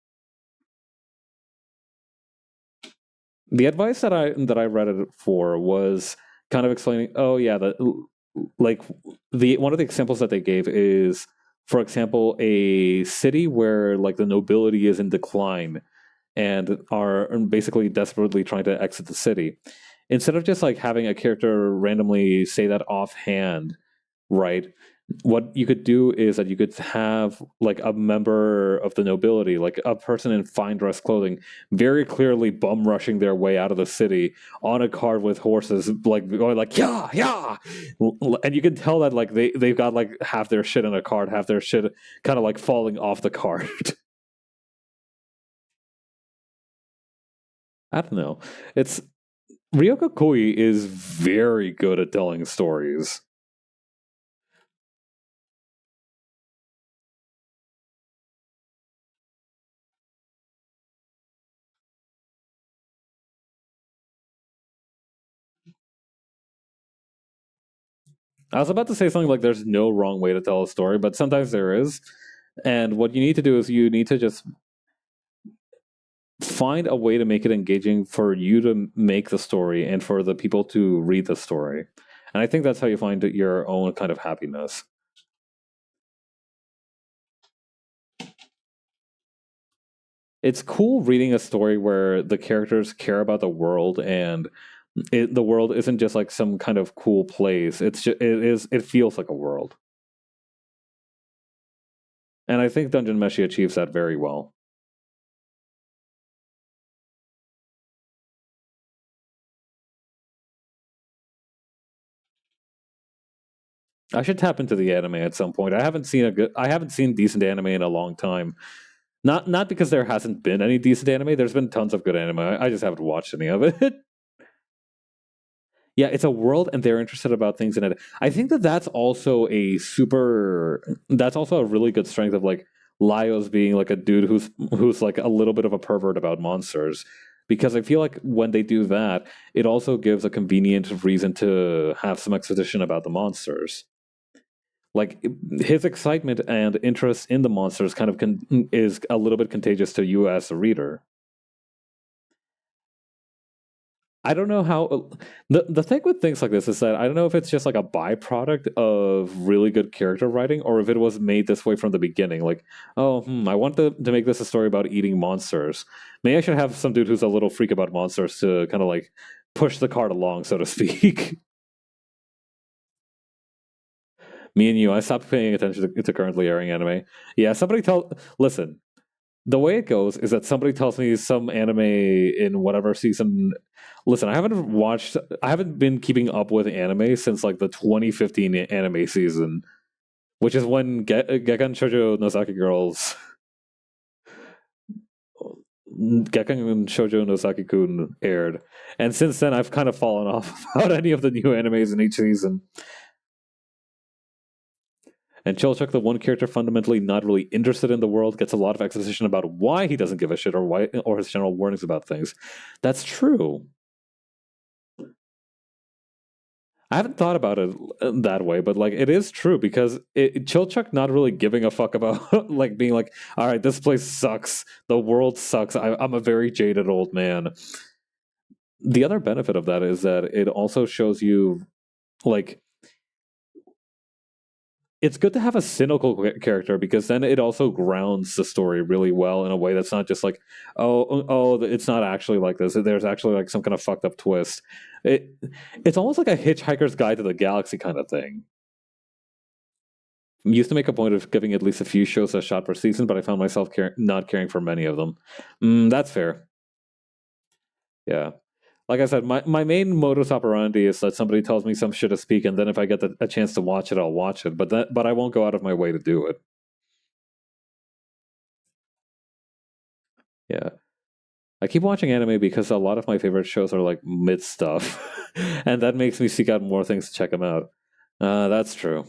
The advice that I read it for was kind of explaining, oh yeah, that like the one of the examples that they gave is, for example, a city where like the nobility is in decline and are basically desperately trying to exit the city. Instead of just like having a character randomly say that offhand, right? What you could do is that you could have like a member of the nobility, like a person in fine dress clothing, very clearly bum rushing their way out of the city on a cart with horses, like going like yeah, yeah, and you can tell that like they've got like half their shit in a cart, half their shit kind of like falling off the cart. I don't know. It's Ryoka Koi is very good at telling stories. I was about to say something like there's no wrong way to tell a story, but sometimes there is. And what you need to do is you need to just find a way to make it engaging for you to make the story and for the people to read the story. And I think that's how you find your own kind of happiness. It's cool reading a story where the characters care about the world and the world isn't just like some kind of cool place. It feels like a world. And I think Dungeon Meshi achieves that very well. I should tap into the anime at some point. I haven't seen decent anime in a long time. Not because there hasn't been any decent anime. There's been tons of good anime. I just haven't watched any of it. Yeah, it's a world, and they're interested about things in it. I think that that's also a really good strength of like Lyos being like a dude who's like a little bit of a pervert about monsters. Because I feel like when they do that, it also gives a convenient reason to have some exposition about the monsters. Like his excitement and interest in the monsters kind of is a little bit contagious to you as a reader. I don't know how the thing with things like this is that I don't know if it's just like a byproduct of really good character writing or if it was made this way from the beginning. Like, oh, I want to make this a story about eating monsters. Maybe I should have some dude who's a little freak about monsters to kind of like push the cart along, so to speak. Me and you, I stopped paying attention to currently airing anime. Yeah, listen, the way it goes is that somebody tells me some anime in whatever season. Listen, I haven't been keeping up with anime since like the 2015 anime season, which is when Gekkan Shoujo Nozaki Girls, Gekkan Shoujo Nozaki Kun aired. And since then, I've kind of fallen off about any of the new animes in each season. And Chilchuk, the one character fundamentally not really interested in the world, gets a lot of exposition about why he doesn't give a shit or his general warnings about things. That's true. I haven't thought about it that way, but like it is true because Chilchuk not really giving a fuck about like being like, all right, this place sucks, the world sucks. I'm a very jaded old man. The other benefit of that is that it also shows you like it's good to have a cynical character because then it also grounds the story really well in a way that's not just like, oh, it's not actually like this. There's actually like some kind of fucked up twist. It's almost like a Hitchhiker's Guide to the Galaxy kind of thing. I used to make a point of giving at least a few shows a shot per season, but I found myself not caring for many of them. That's fair. Yeah. Like I said, my main modus operandi is that somebody tells me some shit to speak, and then if I get a chance to watch it, I'll watch it. But I won't go out of my way to do it. Yeah. I keep watching anime because a lot of my favorite shows are like mid stuff, and that makes me seek out more things to check them out. That's true.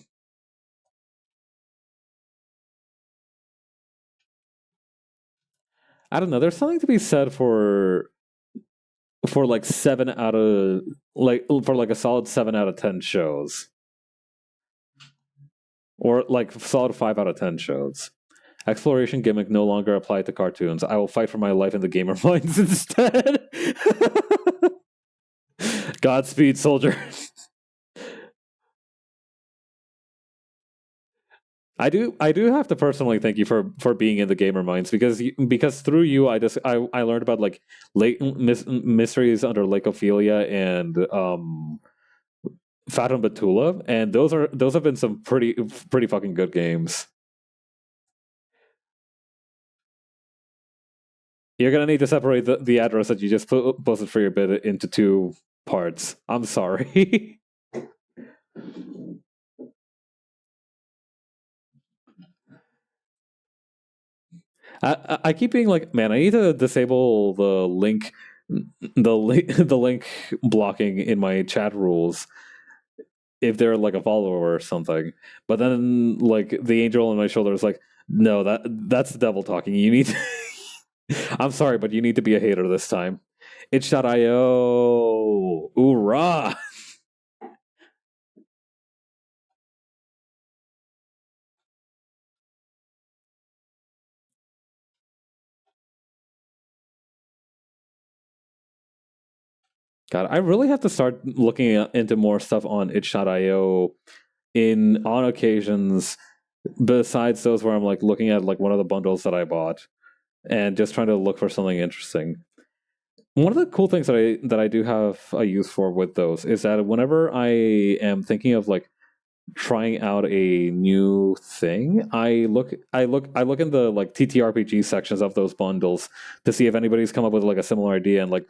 I don't know. There's something to be said for like 7 out of 10 shows, or like solid 5 out of 10 shows. Exploration gimmick no longer applied to cartoons. I will fight for my life in the gamer minds instead. Godspeed, soldier. I do have to personally thank you for being in the gamer minds because through you I learned about like mysteries under Lake Ophelia and Fatum Batula, and those have been some pretty fucking good games. You're gonna need to separate the address that you just posted for your bid into two parts. I'm sorry. I keep being like, man, I need to disable the link blocking in my chat rules if they're like a follower or something. But then like the angel on my shoulder is like, no, that's the devil talking. You need to I'm sorry, but you need to be a hater this time. Itch.io. Hoorah! God, I really have to start looking into more stuff on itch.io on occasions besides those where I'm like looking at like one of the bundles that I bought and just trying to look for something interesting. One of the cool things that I do have a use for with those is that whenever I am thinking of like trying out a new thing, I look in the like TTRPG sections of those bundles to see if anybody's come up with like a similar idea, and like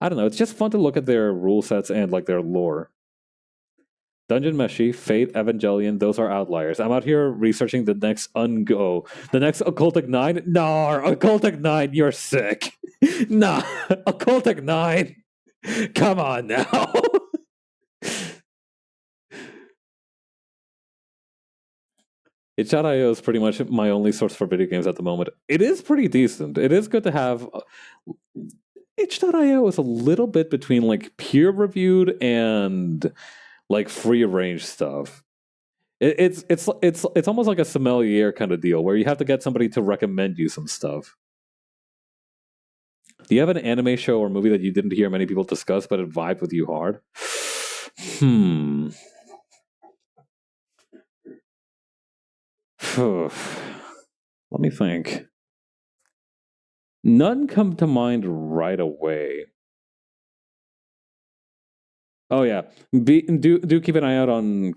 I don't know, it's just fun to look at their rule sets and like their lore. Dungeon Meshi, Fate, Evangelion, those are outliers. I'm out here researching the next the next Occultic 9. Nah, Occultic 9, you're sick. Nah, Occultic 9. Come on now. Itch.io is pretty much my only source for video games at the moment. It is pretty decent. It is good to have. Itch.io is a little bit between like peer reviewed and like free range stuff. It's almost like a sommelier kind of deal where you have to get somebody to recommend you some stuff. Do you have an anime show or movie that you didn't hear many people discuss, but it vibed with you hard? Let me think. None come to mind right away. Oh yeah, do keep an eye out on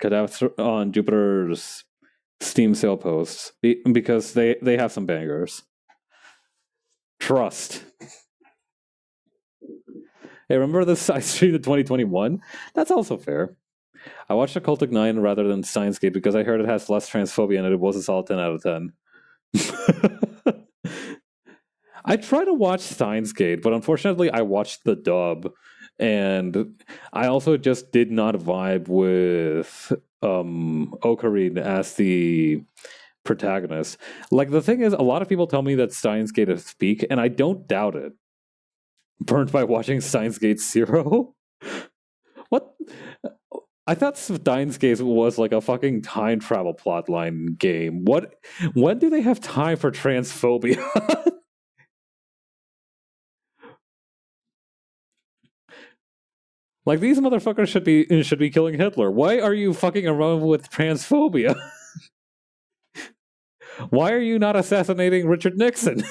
on Jupiter's Steam sale posts because they have some bangers. Trust. Hey, remember this I streamed in 2021? That's also fair. I watched Occultic 9 rather than Science Gate because I heard it has less transphobia and it was a solid 10 out of 10. I tried to watch Steins Gate, but unfortunately, I watched the dub, and I also just did not vibe with Ocarina as the protagonist. Like the thing is, a lot of people tell me that Steins Gate is peak, and I don't doubt it. Burned by watching Steins Gate Zero. What? I thought Steins Gate was like a fucking time travel plotline game. What? When do they have time for transphobia? Like these motherfuckers should be killing Hitler. Why are you fucking around with transphobia? Why are you not assassinating Richard Nixon?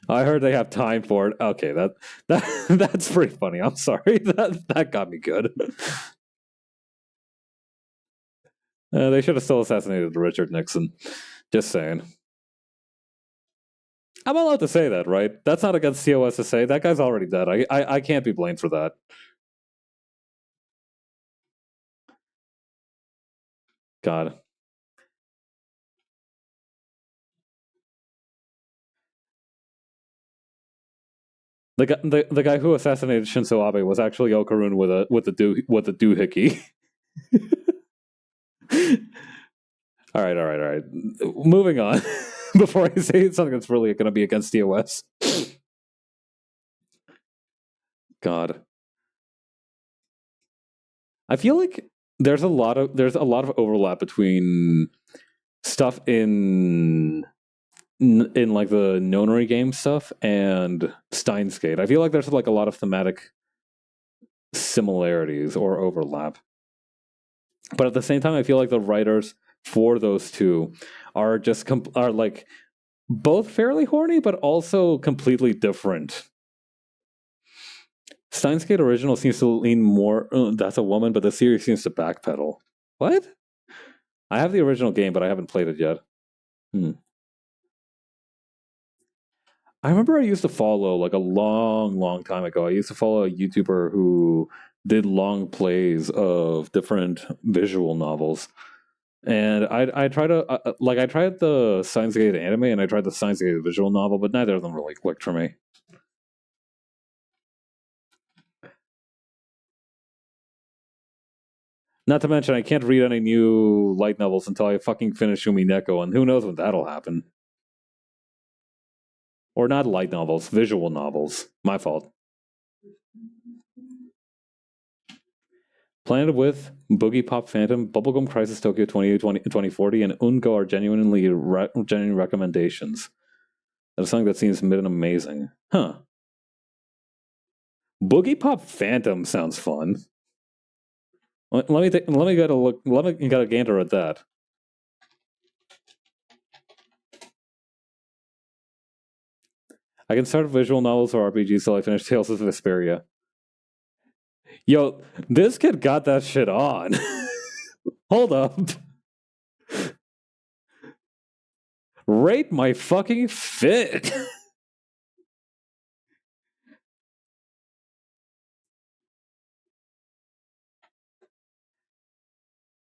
I heard they have time for it. Okay, that's pretty funny. I'm sorry. That got me good. They should have still assassinated Richard Nixon. Just saying. I'm allowed to say that, right? That's not against COS to say. That guy's already dead. I can't be blamed for that. God. The guy who assassinated Shinzo Abe was actually Okarun with a doohickey. All right. Moving on. Before I say something that's really going to be against TOS. God, I feel like there's a lot of overlap between stuff in like the Nonary game stuff and Steins Gate. I feel like there's like a lot of thematic similarities or overlap. But at the same time, I feel like the writers for those two are just are like both fairly horny, but also completely different. Steins Gate original seems to lean more. That's a woman, but the series seems to backpedal. What? I have the original game, but I haven't played it yet. Hmm. I remember I used to follow like a long, long time ago. I used to follow a YouTuber who did long plays of different visual novels. And I tried to like I tried the Steins Gate anime and I tried the Steins Gate visual novel, but neither of them really clicked for me. Not to mention, I can't read any new light novels until I fucking finish Umi Neko, and who knows when that'll happen. Or not light novels, visual novels. My fault. Planet with Boogie Pop Phantom, Bubblegum Crisis Tokyo 2040, and Ungo are genuine recommendations. That's something that seems mid and amazing. Huh. Boogie Pop Phantom sounds fun. Let me get a look. Let me get a gander at that. I can start visual novels or RPGs till I finish Tales of Vesperia. Yo, this kid got that shit on. Hold up. Rate my fucking fit.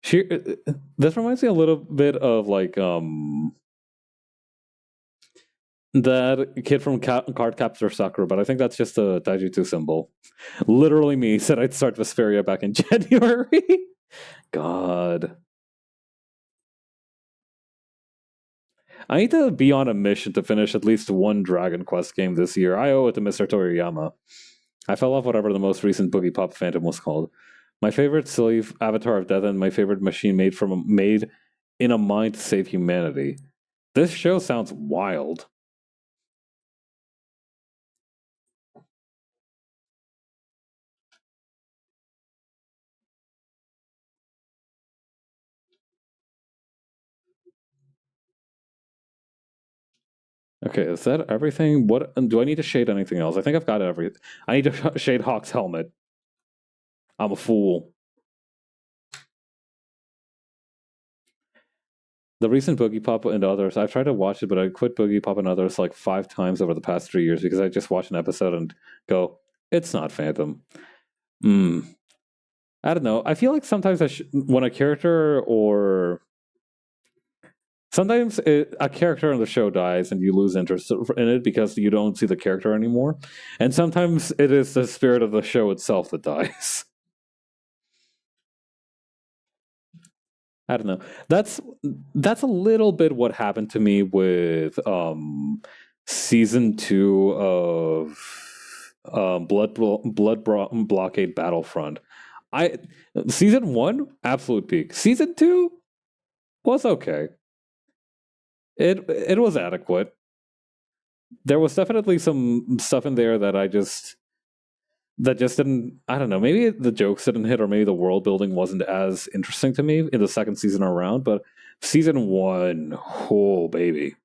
She, this reminds me a little bit of like that kid from Card Captor Sakura, but I think that's just a Taijutsu symbol. Literally me said I'd start Vesperia back in January. God. I need to be on a mission to finish at least one Dragon Quest game this year. I owe it to Mr. Toriyama. I fell off whatever the most recent Boogie Pop Phantom was called. My favorite silly Avatar of Death and my favorite machine made in a mind to save humanity. This show sounds wild. Okay, is that everything? What do I need to shade anything else? I think I've got everything. I need to shade Hawk's helmet. I'm a fool. The recent Boogie Pop and others, I've tried to watch it, but I quit Boogie Pop and others like 5 times over the past 3 years because I just watch an episode and go, it's not Phantom. I don't know. I feel like sometimes when a character or sometimes a character in the show dies and you lose interest in it because you don't see the character anymore. And sometimes it is the spirit of the show itself that dies. I don't know. That's a little bit what happened to me with season 2 of Blockade Battlefront. I season 1 absolute peak. Season 2 was okay. It was adequate. There was definitely some stuff in there that just didn't. I don't know. Maybe the jokes didn't hit, or maybe the world building wasn't as interesting to me in the second season around. But season 1, oh baby.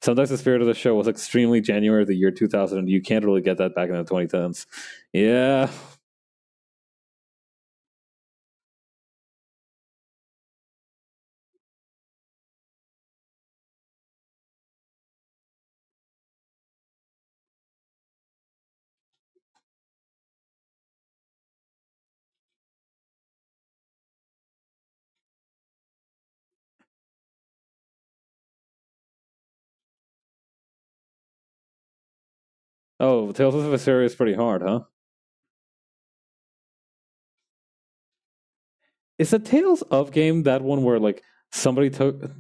Sometimes the spirit of the show was extremely January of the year 2000, and you can't really get that back in the 2010s. Yeah. Oh, Tales of Vesperia is pretty hard, huh? Is the Tales of game that one where like somebody took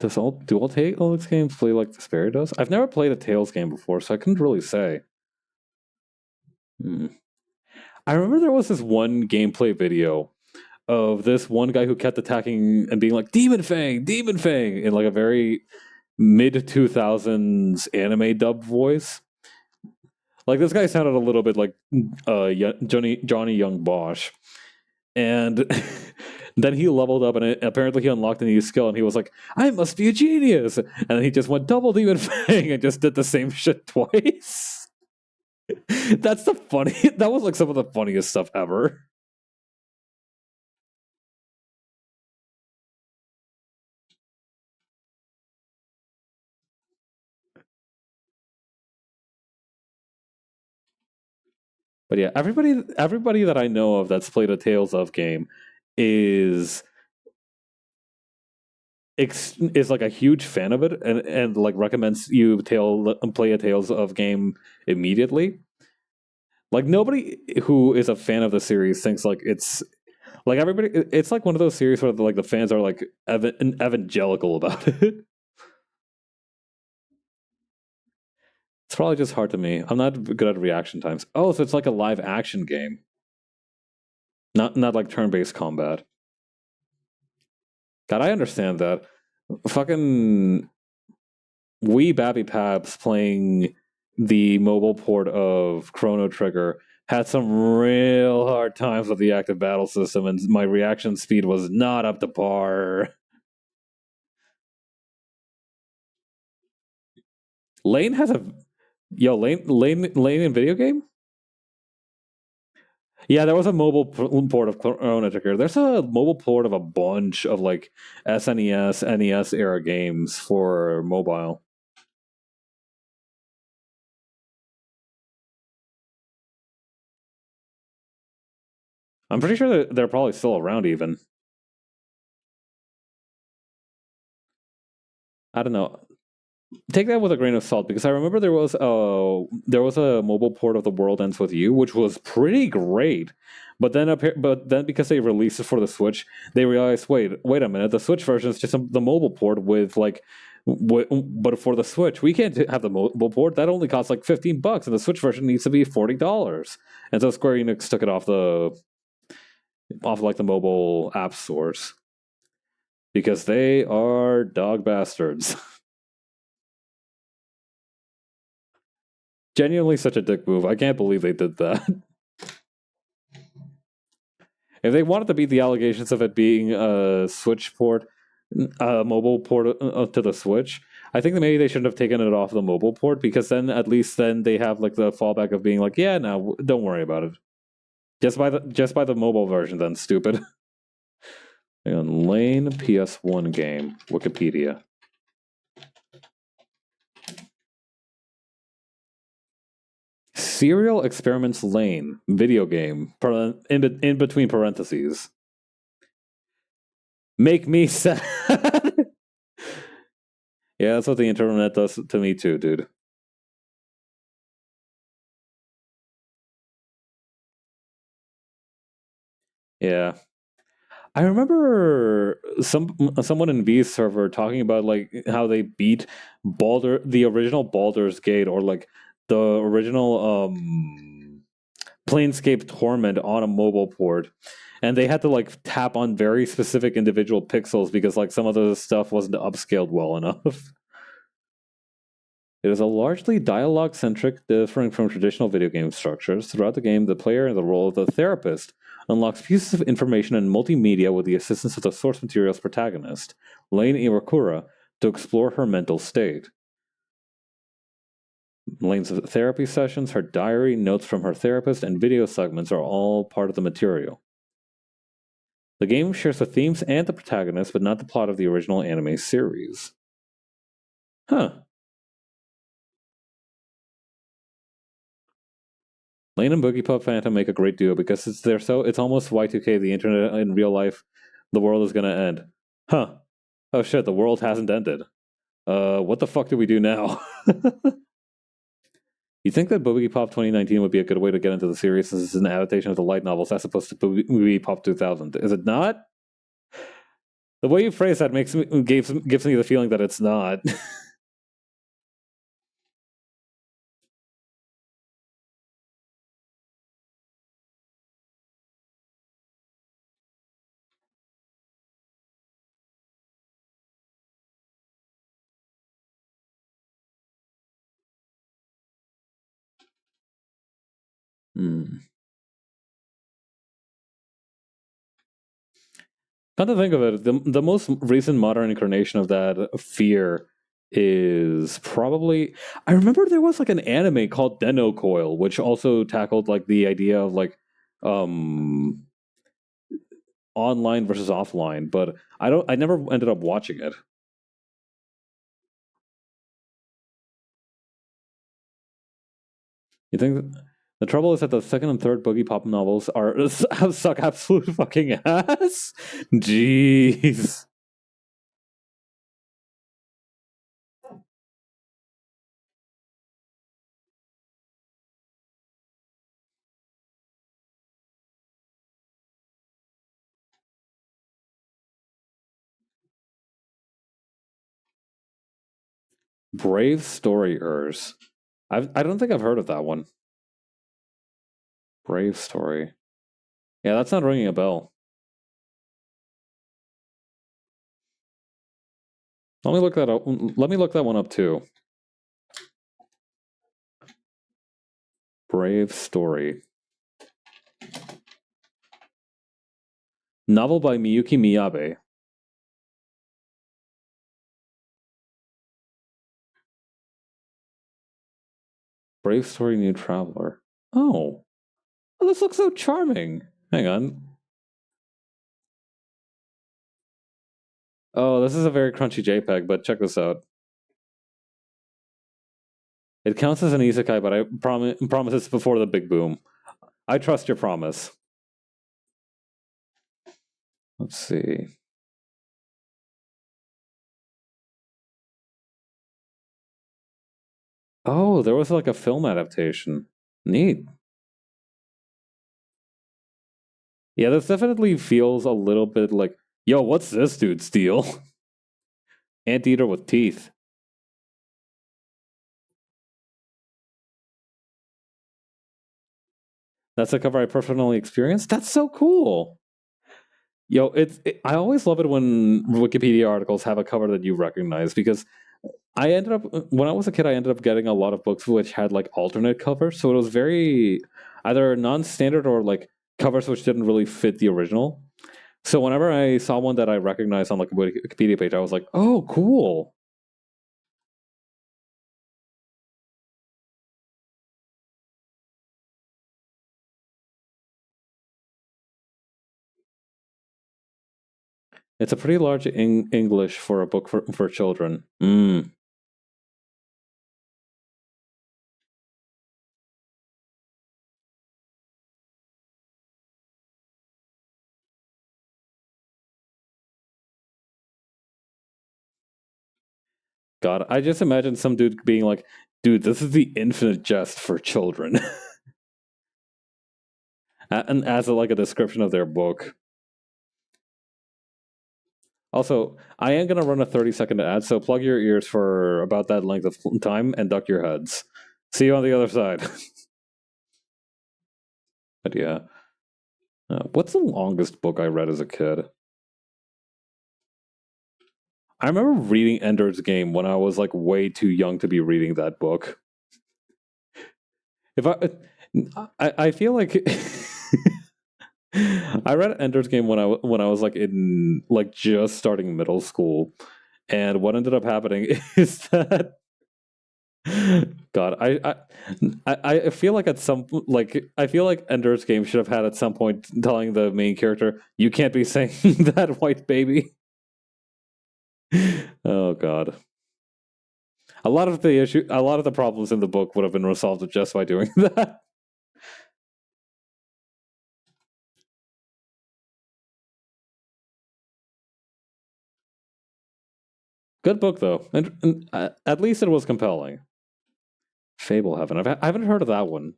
do all Tales games play like Vesperia does? I've never played a Tales game before, so I couldn't really say. Hmm. I remember there was this one gameplay video of this one guy who kept attacking and being like Demon Fang in like a very mid 2000s anime dub voice. Like this guy sounded a little bit like Johnny Young Bosch. And then he leveled up and apparently he unlocked a new skill and he was like, I must be a genius. And then he just went double Demon Fang and just did the same shit twice. That's the funny. That was like some of the funniest stuff ever. But yeah, everybody that I know of that's played a Tales of game is is like a huge fan of it and like recommends you play a Tales of game immediately. Like nobody who is a fan of the series thinks like it's like everybody. It's like one of those series where like the fans are like evangelical about it. It's probably just hard to me. I'm not good at reaction times. Oh, so it's like a live action game, not like turn based combat. God, I understand that. Fucking Wee Babby Paps playing the mobile port of Chrono Trigger had some real hard times with the active battle system, and my reaction speed was not up to par. Lane has a Lane in video game. Yeah, there was a mobile port of Chrono Trigger. There's a mobile port of a bunch of like SNES, NES era games for mobile. I'm pretty sure that they're probably still around even. I don't know. Take that with a grain of salt because I remember there was a mobile port of The World Ends with You, which was pretty great. But then because they released it for the Switch, they realized wait a minute, the Switch version is just the mobile port with like. But for the Switch, we can't have the mobile port. That only costs like $15, and the Switch version needs to be $40. And so Square Enix took it off like the mobile app stores because they are dog bastards. Genuinely such a dick move. I can't believe they did that. If they wanted to beat the allegations of it being a Switch port, a mobile port to the Switch, I think that maybe they shouldn't have taken it off the mobile port, because then at least then they have like the fallback of being like, yeah, no, don't worry about it. Just by the mobile version, then stupid. Hang on, Lane PS1 game, Wikipedia. Serial Experiments Lane video game in between parentheses. Make me sad. Yeah, that's what the internet does to me too, dude. Yeah. I remember someone in V's server talking about like how they beat the original Baldur's Gate, or like the original Planescape Torment on a mobile port. And they had to like tap on very specific individual pixels because like some of the stuff wasn't upscaled well enough. It is a largely dialogue-centric, differing from traditional video game structures. Throughout the game, the player, in the role of the therapist, unlocks pieces of information and multimedia with the assistance of the source material's protagonist, Lane Iwakura, to explore her mental state. Lane's therapy sessions, her diary, notes from her therapist, and video segments are all part of the material. The game shares the themes and the protagonist, but not the plot of the original anime series. Huh. Lane and Boogie Pop Phantom make a great duo because it's almost Y2K, the internet in real life, the world is gonna end. Huh. Oh shit, the world hasn't ended. What the fuck do we do now? You think that Boogie Pop 2019 would be a good way to get into the series, since it's an adaptation of the light novels as opposed to Boogie Pop 2000? Is it not? The way you phrase that gives me the feeling that it's not. Hmm. Come to think of it, the most recent modern incarnation of that fear is probably, I remember there was like an anime called Deno Coil, which also tackled like the idea of like um online versus offline, but I never ended up watching it. You think the trouble is that the second and third Boogie Pop novels suck absolute fucking ass? Jeez. Brave Storyers. I don't think I've heard of that one. Brave Story. Yeah, that's not ringing a bell. Let me look that up. Let me look that one up too. Brave Story. Novel by Miyuki Miyabe. Brave Story New Traveler. Oh. This looks so charming. Hang on. Oh, this is a very crunchy JPEG, but check this out. It counts as an isekai, but I promise it's before the big boom. I trust your promise. Let's see. Oh, there was like a film adaptation. Neat. Yeah, this definitely feels a little bit like, yo, what's this dude steal? Anteater with teeth. That's a cover I personally experienced. That's so cool. Yo, I always love it when Wikipedia articles have a cover that you recognize, because I ended up, when I was a kid, I ended up getting a lot of books which had like alternate covers, so it was very either non-standard or like covers which didn't really fit the original. So whenever I saw one that I recognized on like a Wikipedia page, I was like, "Oh, cool!" It's a pretty large English for a book for children. Mm. God, I just imagine some dude being like, dude, this is the infinite jest for children. And as like a description of their book. Also, I am going to run a 30-second ad, so plug your ears for about that length of time and duck your heads. See you on the other side. But yeah. What's the longest book I read as a kid? I remember reading Ender's Game when I was like way too young to be reading that book. If I feel like I read Ender's Game when I was like in like just starting middle school, and what ended up happening is that God, I feel like at some like I feel like Ender's Game should have had at some point telling the main character, "You can't be saying that, white baby." Oh God. A lot of the problems in the book would have been resolved just by doing that. Good book though, and at least it was compelling. Fable Heaven. I haven't heard of that one.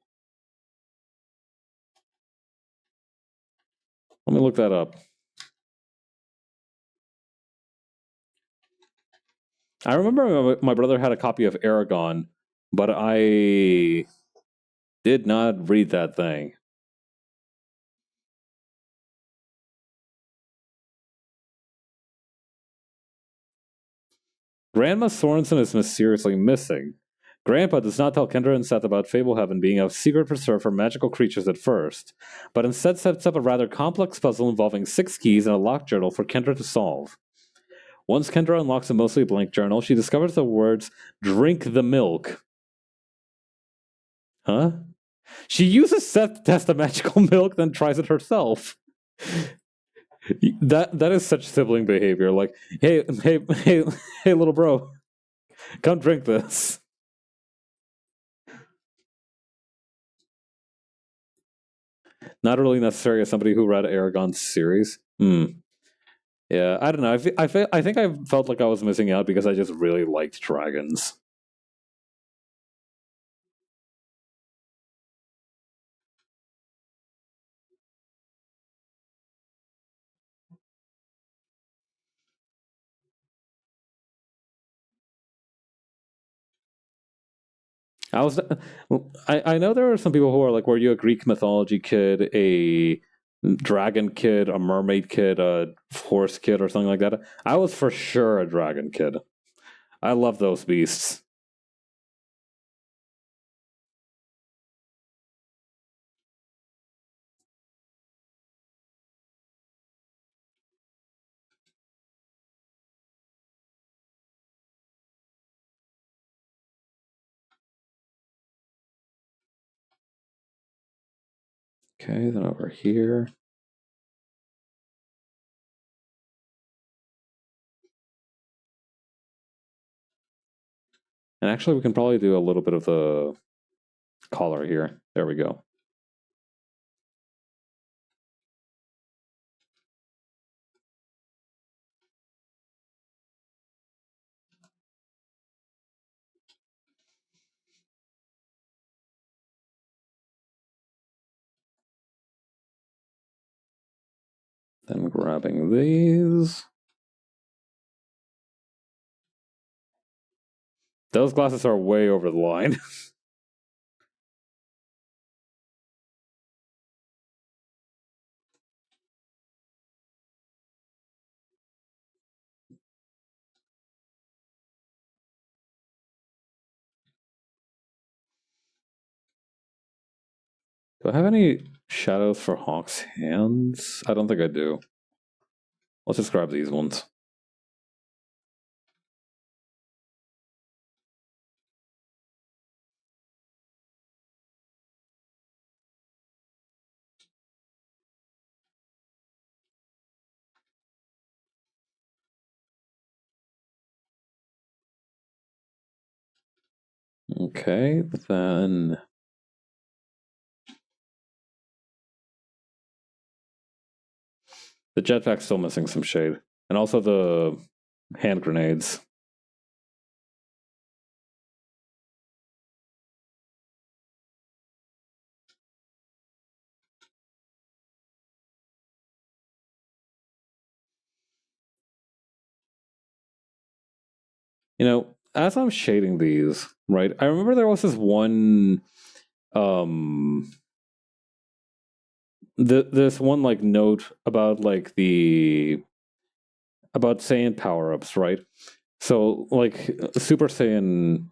Let me look that up. I remember my brother had a copy of Aragon, but I did not read that thing. Grandma Sorensen is mysteriously missing. Grandpa does not tell Kendra and Seth about Fablehaven being a secret preserve for magical creatures at first, but instead sets up a rather complex puzzle involving 6 keys and a locked journal for Kendra to solve. Once Kendra unlocks a mostly blank journal, she discovers the words, "Drink the milk." Huh? She uses Seth to test the magical milk, then tries it herself. That is such sibling behavior. Like, hey, little bro, come drink this. Not really necessary as somebody who read Aragon's series. Hmm. Yeah, I don't know. I think I felt like I was missing out because I just really liked dragons. I was, I know there are some people who are like, were you a Greek mythology kid, a dragon kid, a mermaid kid, a horse kid, or something like that? I was for sure a dragon kid. I love those beasts. Okay, then over here. And actually, we can probably do a little bit of the color here. There we go. Then grabbing these. Those glasses are way over the line. Do I have any shadows for Hawk's hands? I don't think I do. Let's just grab these ones. Okay, then the jetpack's still missing some shade. And also the hand grenades. You know, as I'm shading these, right, I remember there was this one this one like note about like the about Saiyan power-ups, right? So like Super Saiyan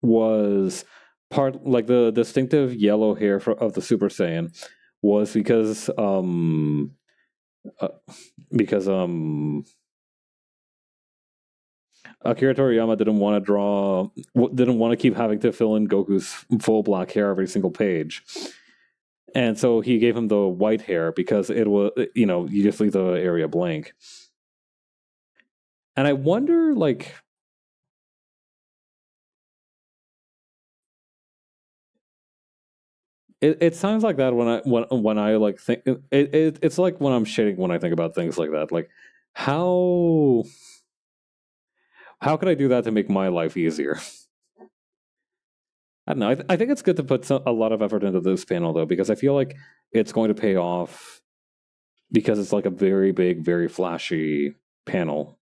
was part like the distinctive yellow hair of the Super Saiyan was uh, because Akira Toriyama didn't want to keep having to fill in Goku's full black hair every single page. And so he gave him the white hair because it was, you just leave the area blank. And I wonder, like, it sounds like that when I like think it's like when I'm shitting when I think about things like that. Like, how could I do that to make my life easier? I don't know. I think it's good to put a lot of effort into this panel though, because I feel like it's going to pay off because it's like a very big, very flashy panel.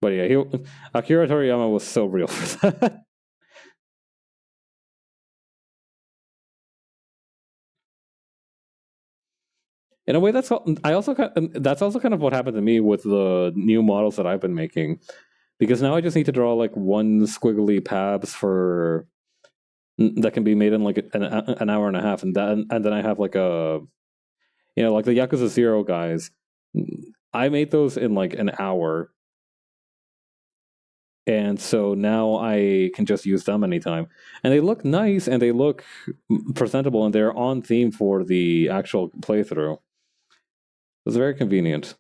But yeah, Akira Toriyama was so real for that. In a way, that's also kind of what happened to me with the new models that I've been making, because now I just need to draw like one squiggly pabs for that can be made in like an hour and a half, and then I have like like the Yakuza 0 guys. I made those in like an hour, and so now I can just use them anytime, and they look nice and they look presentable, and they're on theme for the actual playthrough. It's very convenient.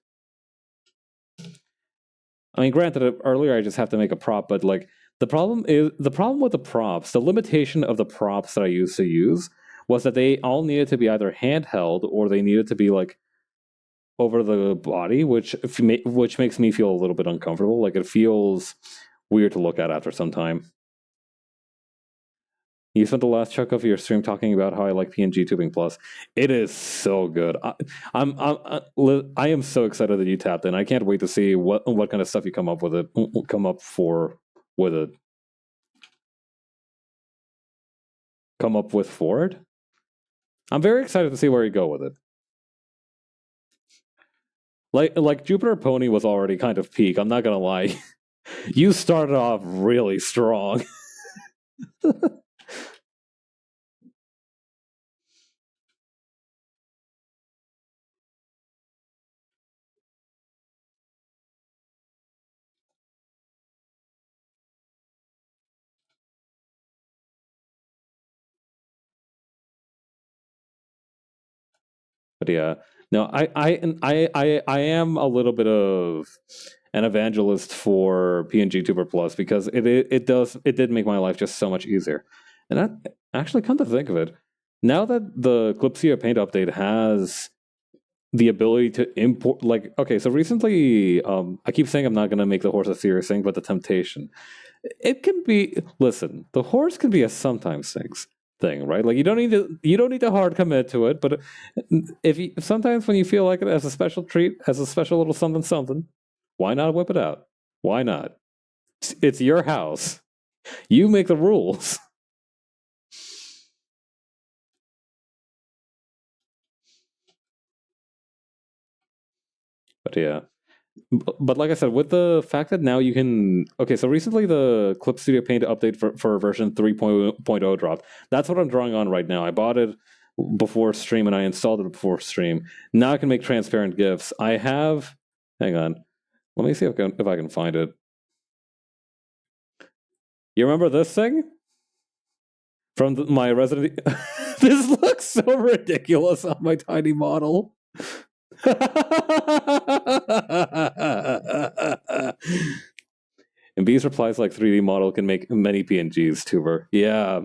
I mean, granted, earlier I just have to make a prop, but like the problem with the props, the limitation of the props that I used to use was that they all needed to be either handheld or they needed to be like over the body, which makes me feel a little bit uncomfortable. Like it feels weird to look at after some time. You spent the last chunk of your stream talking about how I like PNG Tubing Plus. It is so good. I am so excited that you tapped in. I can't wait to see what kind of stuff you come up with it. Come up with it. Come up with for it. I'm very excited to see where you go with it. Like Jupiter Pony was already kind of peak. I'm not gonna lie. You started off really strong. But yeah, no, I am a little bit of an evangelist for PNG Tuber Plus because it did make my life just so much easier. And that actually, come to think of it, now that the Clipsia Paint update has the ability to import, like, okay, so recently, I keep saying I'm not going to make the horse a serious thing, but the temptation, it can be. Listen, the horse can be a sometimes thing, right? Like you don't need to hard commit to it, but if sometimes when you feel like it as a special treat, as a special little something, why not whip it out? Why not? It's your house. You make the rules. But yeah. But like I said, with the fact that now you can... Okay, so recently the Clip Studio Paint update for version 3.0 dropped. That's what I'm drawing on right now. I bought it before stream and I installed it before stream. Now I can make transparent GIFs. I have... Hang on. Let me see if I can find it. You remember this thing from my Resident? This looks so ridiculous on my tiny model. And B's replies like 3D model can make many PNGs, Tuber. Yeah.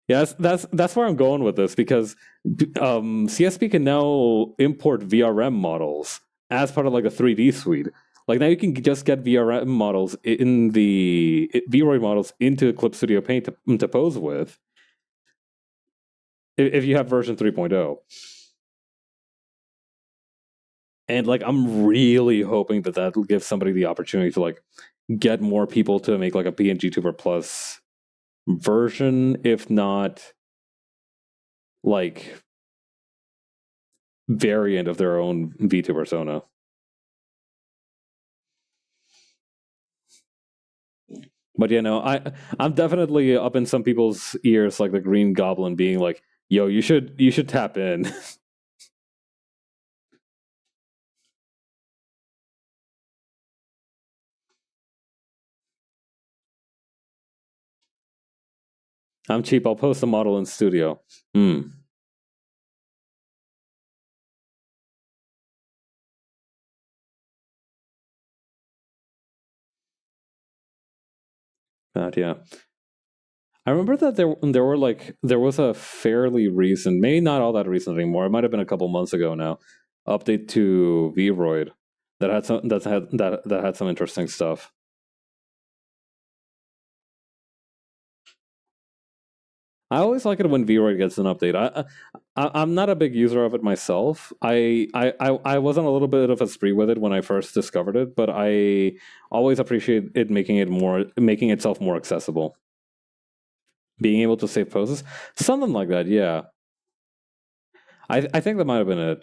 Yes, that's where I'm going with this because CSP can now import VRM models as part of like a 3D suite. Like now you can just get VRM models in the VRoid models into Clip Studio Paint to pose with if you have version 3.0. And like I'm really hoping that that'll give somebody the opportunity to like get more people to make like a PNG Tuber Plus version, if not like variant of their own V2 persona. But you know, I'm definitely up in some people's ears, like the Green Goblin being like, "Yo, you should tap in." I'm cheap. I'll post a model in studio. Hmm. But yeah, I remember that there was a fairly recent, maybe not all that recent anymore. It might have been a couple months ago now. Update to Vroid that had that had some interesting stuff. I always like it when Vroid gets an update. I'm not a big user of it myself. I wasn't a little bit of a spree with it when I first discovered it, but I always appreciate it making itself more accessible. Being able to save poses, something like that. Yeah, I think that might have been it.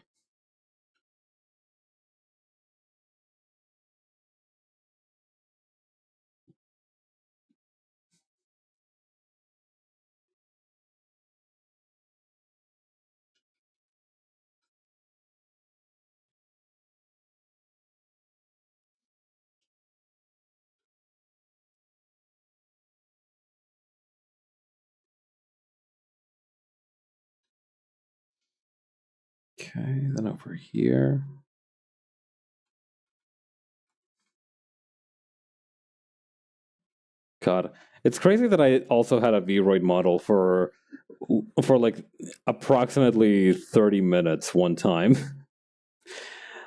Okay, then over here. God, it's crazy that I also had a Vroid model for like approximately 30 minutes one time.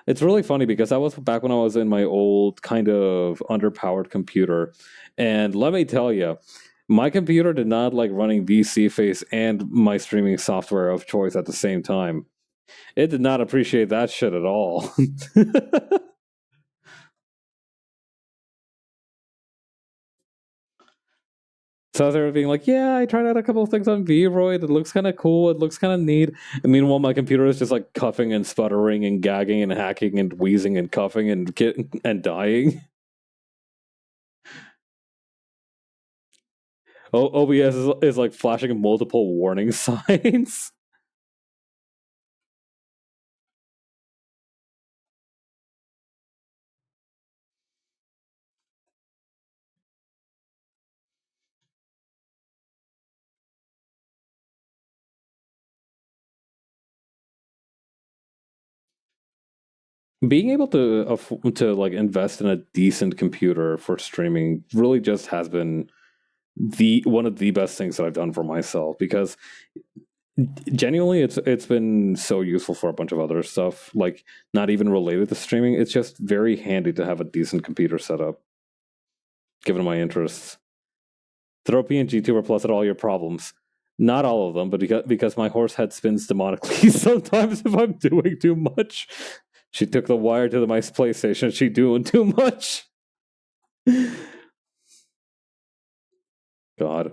It's really funny because that was back when I was in my old kind of underpowered computer. And let me tell you, my computer did not like running VC Face and my streaming software of choice at the same time. It did not appreciate that shit at all. So they were being like, yeah, I tried out a couple of things on Vroid. It looks kind of cool. It looks kind of neat. And meanwhile, my computer is just like coughing and sputtering and gagging and hacking and wheezing and coughing and dying. OBS is like flashing multiple warning signs. Being able to like invest in a decent computer for streaming really just has been the one of the best things that I've done for myself because genuinely it's been so useful for a bunch of other stuff, like not even related to streaming. It's just very handy to have a decent computer setup given my interests. Throw PNG Tuber Plus at all your problems. Not all of them, but because my horse head spins demonically sometimes if I'm doing too much. She took the wire to my PlayStation. She doing too much. God.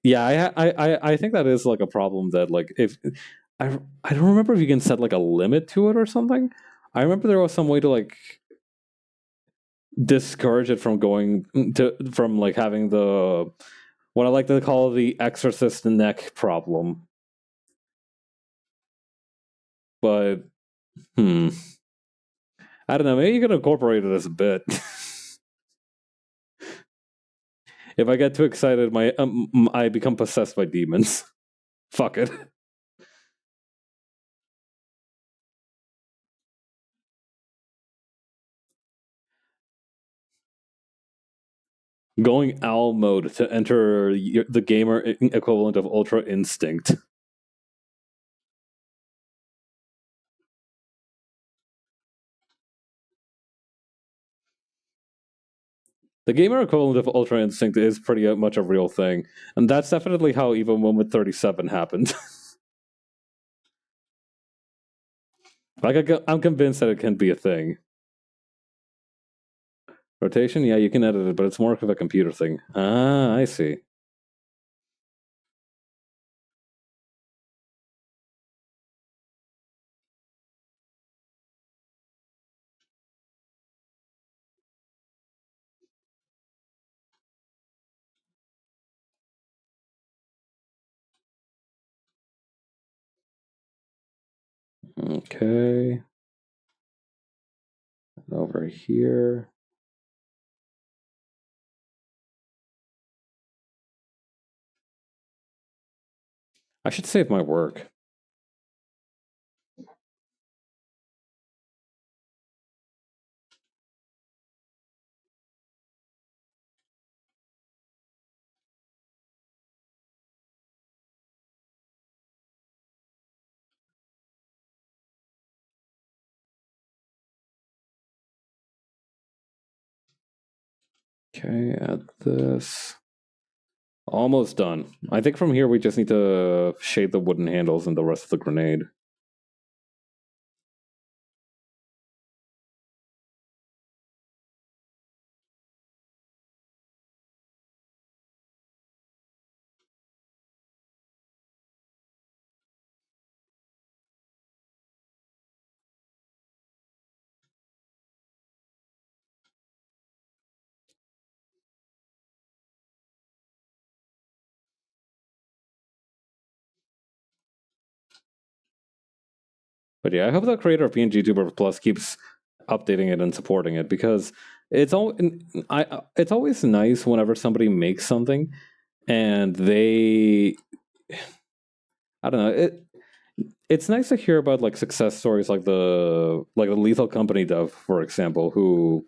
Yeah, I think that is like a problem that like if I don't remember if you can set like a limit to it or something. I remember there was some way to like discourage it from going to from like having the what I like to call the exorcist neck problem. But I don't know. Maybe you can incorporate it as a bit. If I get too excited, I become possessed by demons. Fuck it. Going owl mode to enter the gamer equivalent of Ultra Instinct. The gamer equivalent of Ultra Instinct is pretty much a real thing, and that's definitely how Evo Moment 37 happened. I'm convinced that it can be a thing. Rotation, yeah, you can edit it, but it's more of a computer thing. Ah, I see. Okay. Over here. I should save my work. Okay, add this. Almost done. I think from here we just need to shade the wooden handles and the rest of the grenade. But yeah, I hope the creator of PNG Tuber Plus keeps updating it and supporting it, because it's it's always nice whenever somebody makes something and they, I don't know, it's nice to hear about like success stories like the Lethal Company dev, for example, who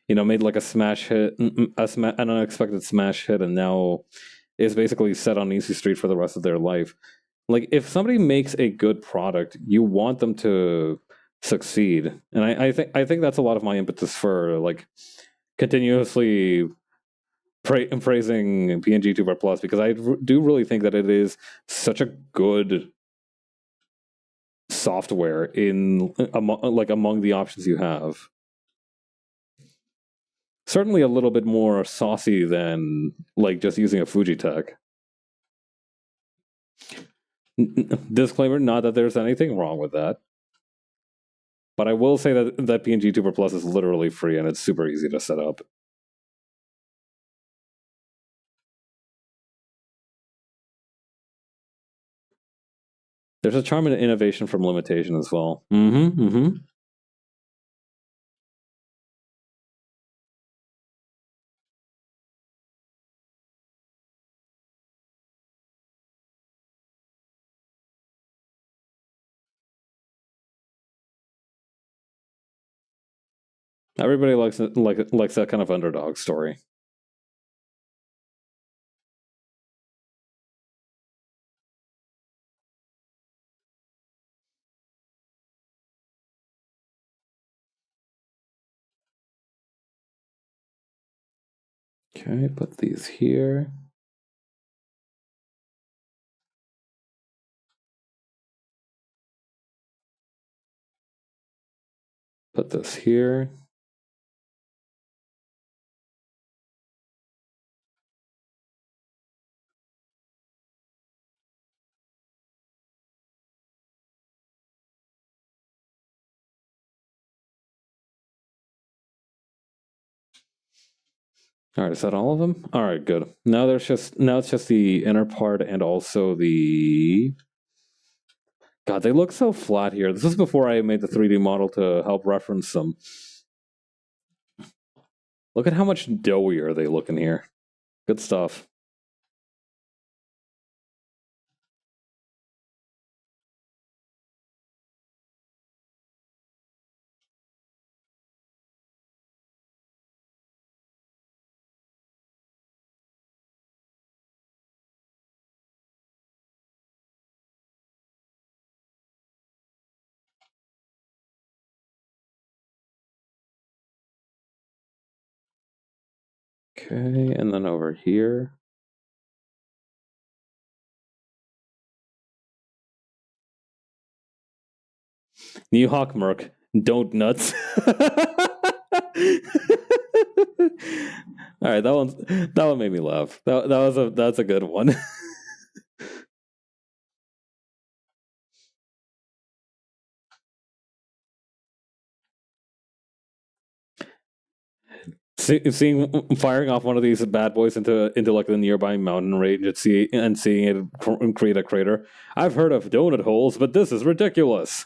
made like a smash hit, an unexpected smash hit, and now is basically set on easy street for the rest of their life. Like, if somebody makes a good product, you want them to succeed, and I think that's a lot of my impetus for like continuously praising PNG Tuber Plus, because I do really think that it is such a good software among the options you have. Certainly a little bit more saucy than like just using a Fujitech. Disclaimer, not that there's anything wrong with that. But I will say that PNG Tuber Plus is literally free and it's super easy to set up. There's a charm and innovation from limitation as well. Everybody likes that kind of underdog story. Okay, put these here. Put this here. All right, is that all of them? All right, good. Now it's just the inner part and also the God, they look so flat here. This is before I made the 3D model to help reference them. Look at how much doughier they look in here. Good stuff. Okay, and then over here. New Hawk Merc, don't nuts. All right, that one made me laugh. That's a good one. Seeing firing off one of these bad boys into like the nearby mountain range and seeing it create a crater. I've heard of donut holes, but this is ridiculous.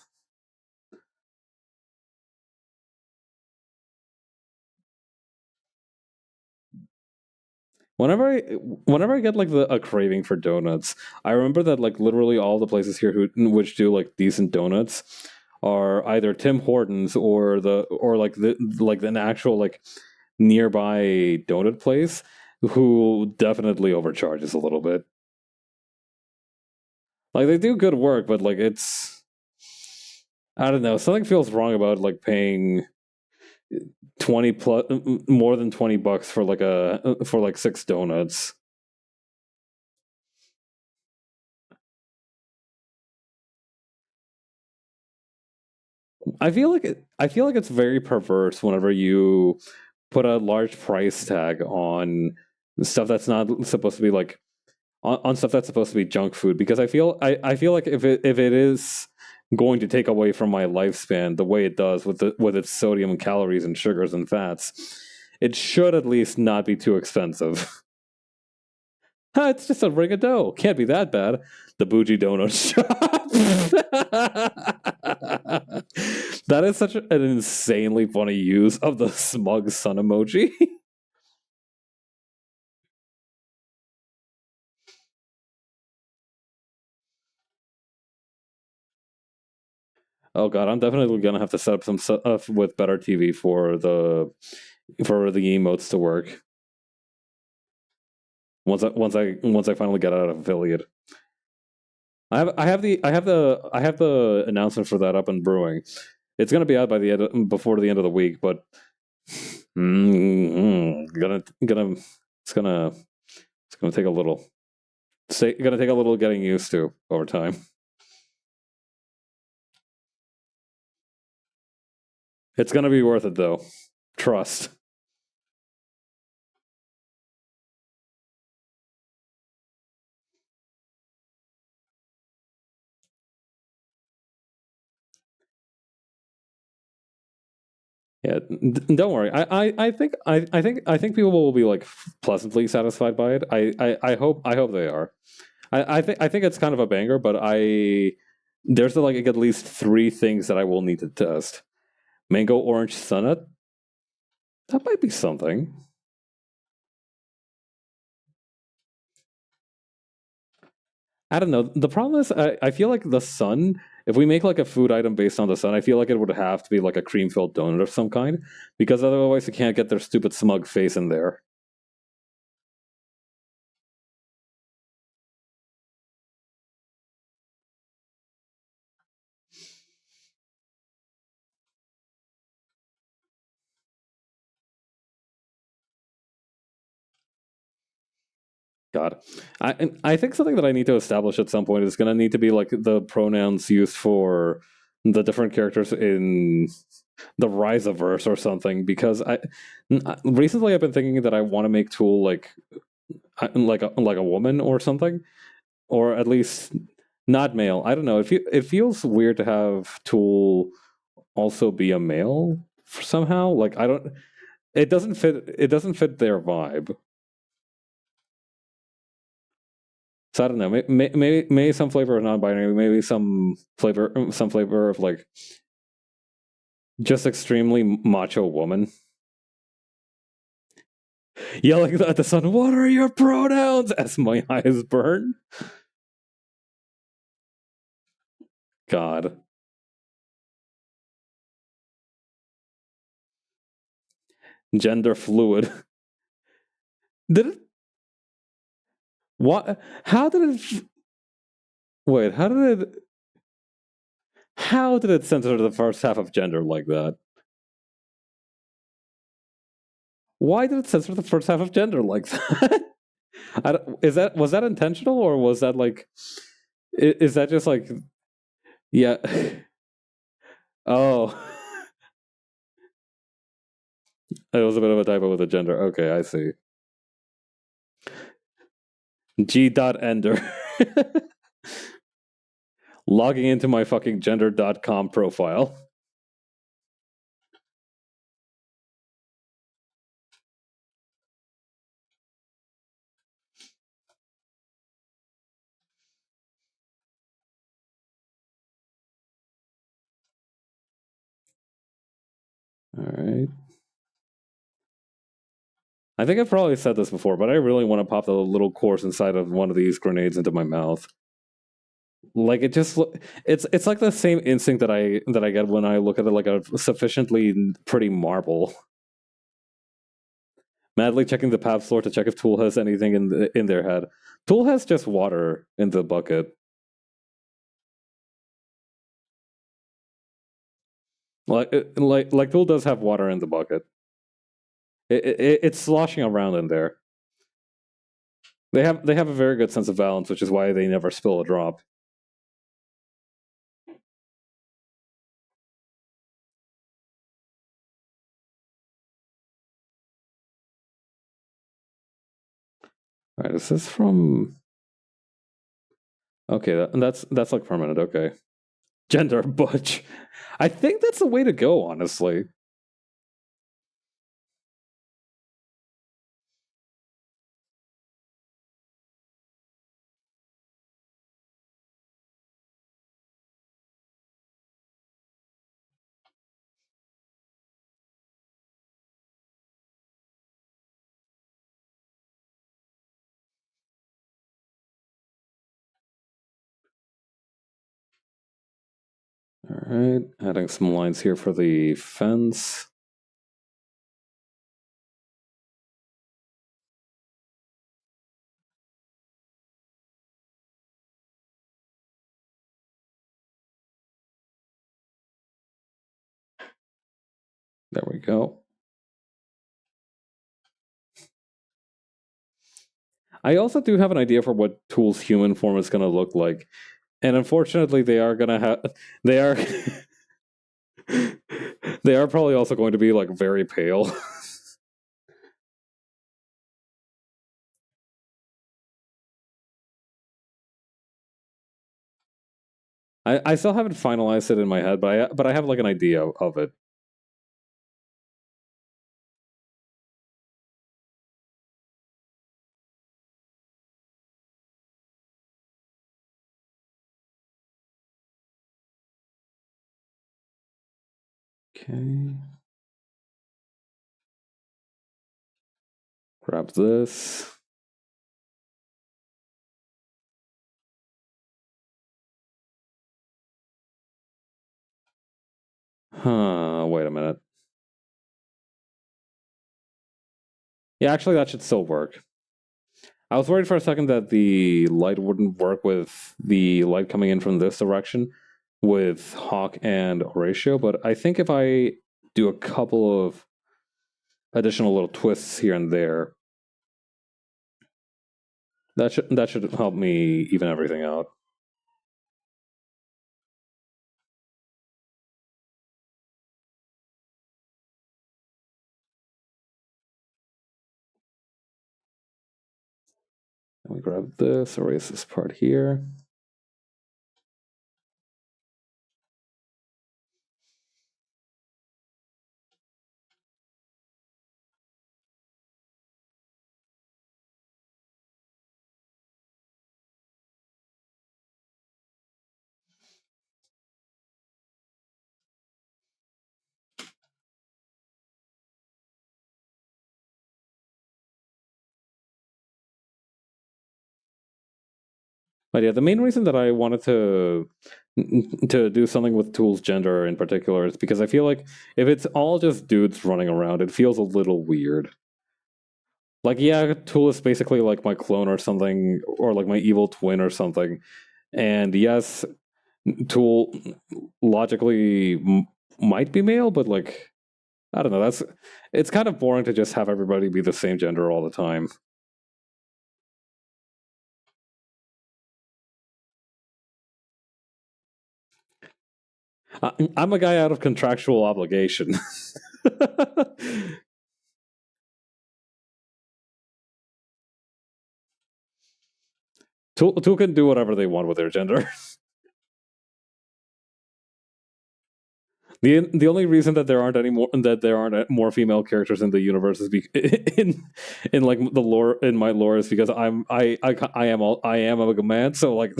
Whenever I get like a craving for donuts, I remember that like literally all the places here which do like decent donuts are either Tim Hortons or like an actual like nearby donut place who definitely overcharges a little bit. Like they do good work, but like it's I don't know, something feels wrong about like paying 20 plus more than $20 for like six donuts. I feel like it's very perverse whenever you put a large price tag on stuff that's not supposed to be like on stuff that's supposed to be junk food because I feel like if it is going to take away from my lifespan the way it does with its sodium and calories and sugars and fats, it should at least not be too expensive. It's just a ring of dough. Can't be that bad. The bougie donut shop. That is such an insanely funny use of the smug sun emoji. Oh god, I'm definitely gonna have to set up some stuff with better TV for the emotes to work. Once I finally get out of affiliate. I have the announcement for that up and brewing. It's gonna be out by the end before the end of the week, but gonna it's gonna take a little gonna take a little getting used to over time. It's gonna be worth it though. Trust. Yeah, don't worry. I think people will be like pleasantly satisfied by it. I hope they are. I think it's kind of a banger, but there's like at least three things that I will need to test. Mango orange sunnut. That might be something. I don't know. The problem is, I feel like the sun. If we make like a food item based on the sun, I feel like it would have to be like a cream filled donut of some kind, because otherwise, you can't get their stupid smug face in there. God, I think something that I need to establish at some point is going to need to be like the pronouns used for the different characters in the Riseverse or something. Because recently I've been thinking that I want to make Tool like a woman or something, or at least not male. I don't know. It feels weird to have Tool also be a male somehow. Like I don't. It doesn't fit. It doesn't fit their vibe. So I don't know. Maybe some flavor of non-binary. Maybe some flavor of like just extremely macho woman. Yelling at the sun, "What are your pronouns?" As my eyes burn. God. Gender fluid. Did it? What? How did it? Wait. How did it? How did it censor the first half of gender like that? Why did it censor the first half of gender like that? Was that intentional or was that like? Is that just like? Yeah. Oh. It was a bit of a typo with the gender. Okay, I see. G.ender. Logging into my fucking gender.com profile. All right. I think I've probably said this before, but I really want to pop the little course inside of one of these grenades into my mouth. Like it just it's like the same instinct that I get when I look at it like a sufficiently pretty marble. Madly checking the path floor to check if Tool has anything in their head. Tool has just water in the bucket. Like Tool does have water in the bucket. It's sloshing around in there. They have a very good sense of balance, which is why they never spill a drop. All right, is this from? Okay, that's like permanent. Okay, gender butch. I think that's the way to go. Honestly, all right. Adding some lines here for the fence. There we go. I also do have an idea for what Tool's human form is going to look like, and unfortunately, they are going to have they are they are probably also going to be like very pale. I still haven't finalized it in my head, but I have like an idea of it. Okay. Grab this. Huh, wait a minute. Yeah, actually, that should still work. I was worried for a second that the light wouldn't work with the light coming in from this direction with Hawk and Horatio, but I think if I do a couple of additional little twists here and there, that should help me even everything out. Let me grab this, erase this part here. But yeah, the main reason that I wanted to do something with Tool's gender in particular is because I feel like if it's all just dudes running around, it feels a little weird. Like, yeah, Tool is basically like my clone or something, or like my evil twin or something. And yes, Tool logically might be male, but like, I don't know. It's kind of boring to just have everybody be the same gender all the time. I'm a guy out of contractual obligation. Tool can do whatever they want with their gender. The only reason that there aren't more female characters in the universe is in like the lore in my lore is because I am a man, so like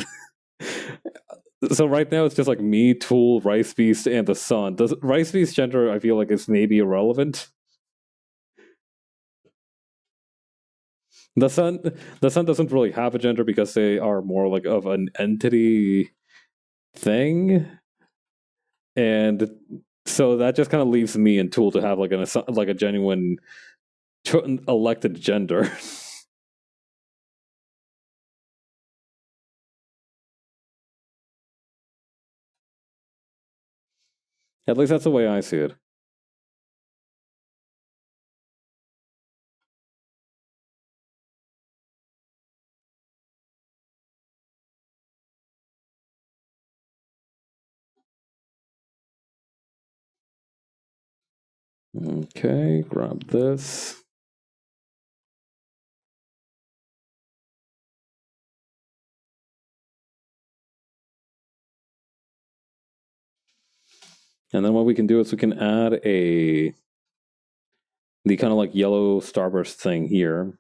so right now it's just like me, Tool, Rice Beast, and the Sun. Does Rice Beast's gender I feel like is maybe irrelevant. The Sun the Sun doesn't really have a gender because they are more like of an entity thing, and so that just kind of leaves me and Tool to have like a genuine elected gender. At least that's the way I see it. Okay, grab this. And then what we can do is we can add the kind of like yellow starburst thing here.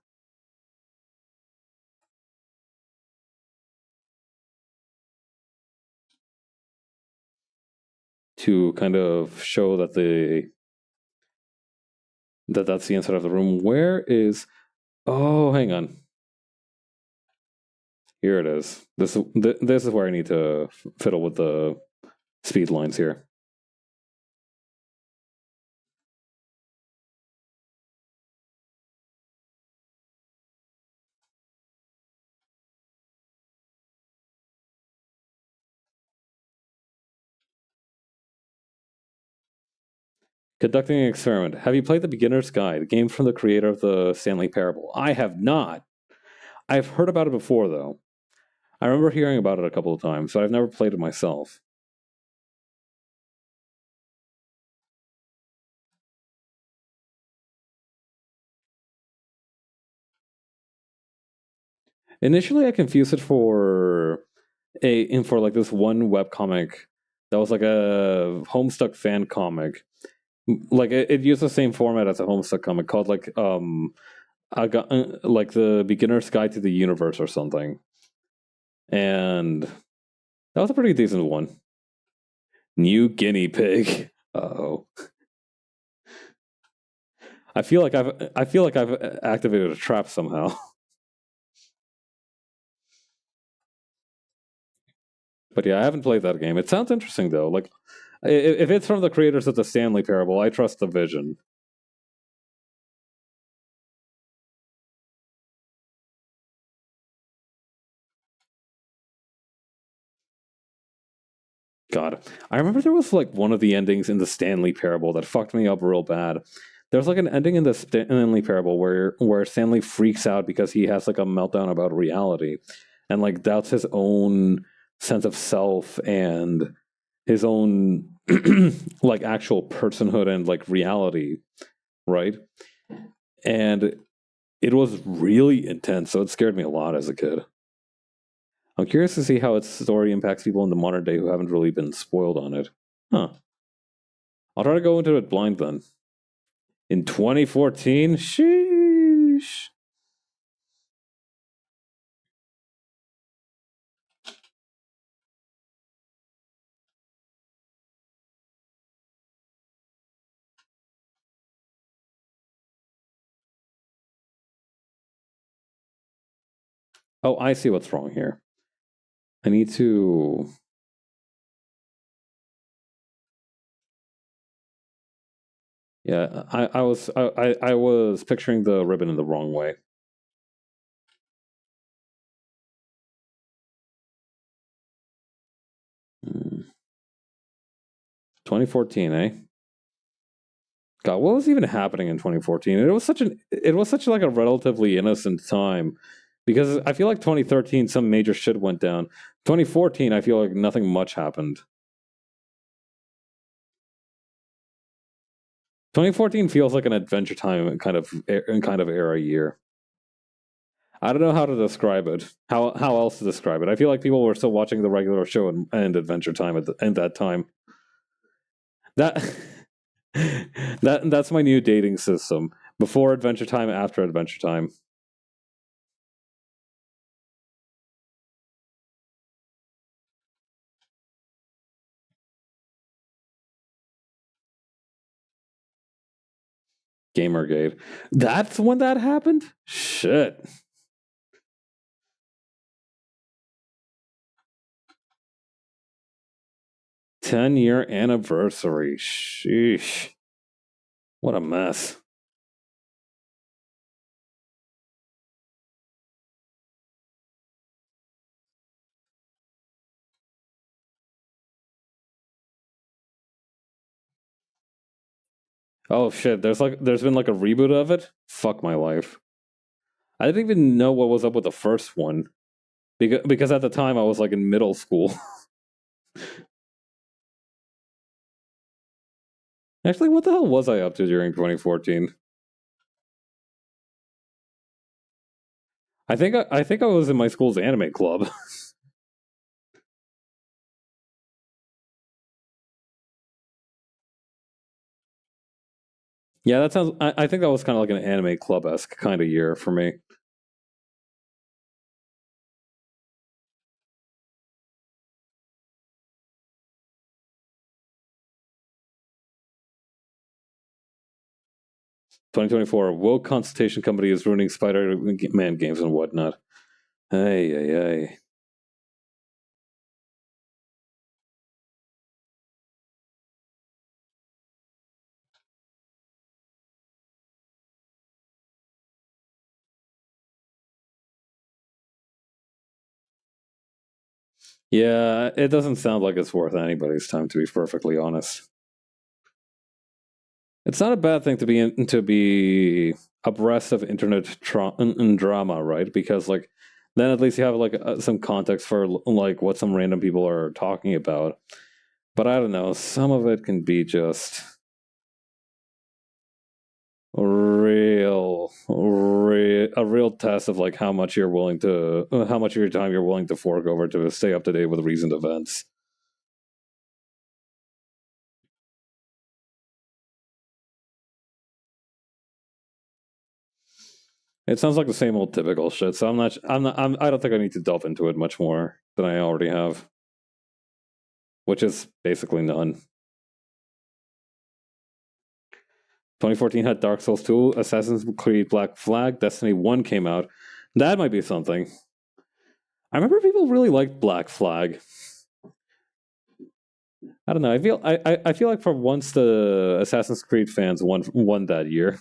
To kind of show that's the inside of the room. Where is oh hang on. Here it is. This is where I need to fiddle with the speed lines here. Conducting an experiment. Have you played The Beginner's Guide, game from the creator of the Stanley Parable? I have not. I've heard about it before, though. I remember hearing about it a couple of times, but I've never played it myself. Initially, I confused it for like this one web comic that was like a Homestuck fan comic. Like it used the same format as a Homestuck comic called I got like the Beginner's Guide to the Universe or something, and that was a pretty decent one. New guinea pig. Oh, I feel like I've activated a trap somehow. But yeah, I haven't played that game. It sounds interesting though. Like if it's from the creators of the Stanley Parable, I trust the vision. God, I remember there was like one of the endings in the Stanley Parable that fucked me up real bad. There's like an ending in the Stanley Parable where Stanley freaks out because he has like a meltdown about reality, and like doubts his own sense of self and his own like actual personhood and like reality, right? And it was really intense, so it scared me a lot as a kid. I'm curious to see how its story impacts people in the modern day who haven't really been spoiled on it. Huh. I'll try to go into it blind then. In 2014? Sheesh. Oh, I see what's wrong here. I need to... Yeah, I was picturing the ribbon in the wrong way. 2014, eh? God, what was even happening in 2014? It was such like a relatively innocent time, because I feel like 2013 some major shit went down. 2014, I feel like nothing much happened. 2014 feels like an Adventure Time kind of era year. I don't know how to describe it. How else to describe it? I feel like people were still watching the regular show and Adventure Time at that time. That that's my new dating system. Before Adventure Time, after Adventure Time. Gamergate. That's when that happened? Shit. 10-year anniversary. Sheesh. What a mess. Oh shit, there's been like a reboot of it? Fuck my life. I didn't even know what was up with the first one. Because at the time I was like in middle school. Actually, what the hell was I up to during 2014? I think I was in my school's anime club. Yeah, that sounds. I think that was kind of like an anime club esque kind of year for me. 2024, Woke Consultation Company is ruining Spider-Man games and whatnot. Hey, hey, hey. Yeah, it doesn't sound like it's worth anybody's time, to be perfectly honest. It's not a bad thing to be abreast of internet drama, right? Because like then at least you have like some context for like what some random people are talking about. But I don't know, some of it can be just a real test of like how much how much of your time you're willing to fork over to stay up to date with recent events. It sounds like the same old typical shit. So I don't think I need to delve into it much more than I already have, which is basically none. 2014 had Dark Souls 2, Assassin's Creed Black Flag, Destiny 1 came out. That might be something. I remember people really liked Black Flag. I don't know. I feel like for once the Assassin's Creed fans won that year.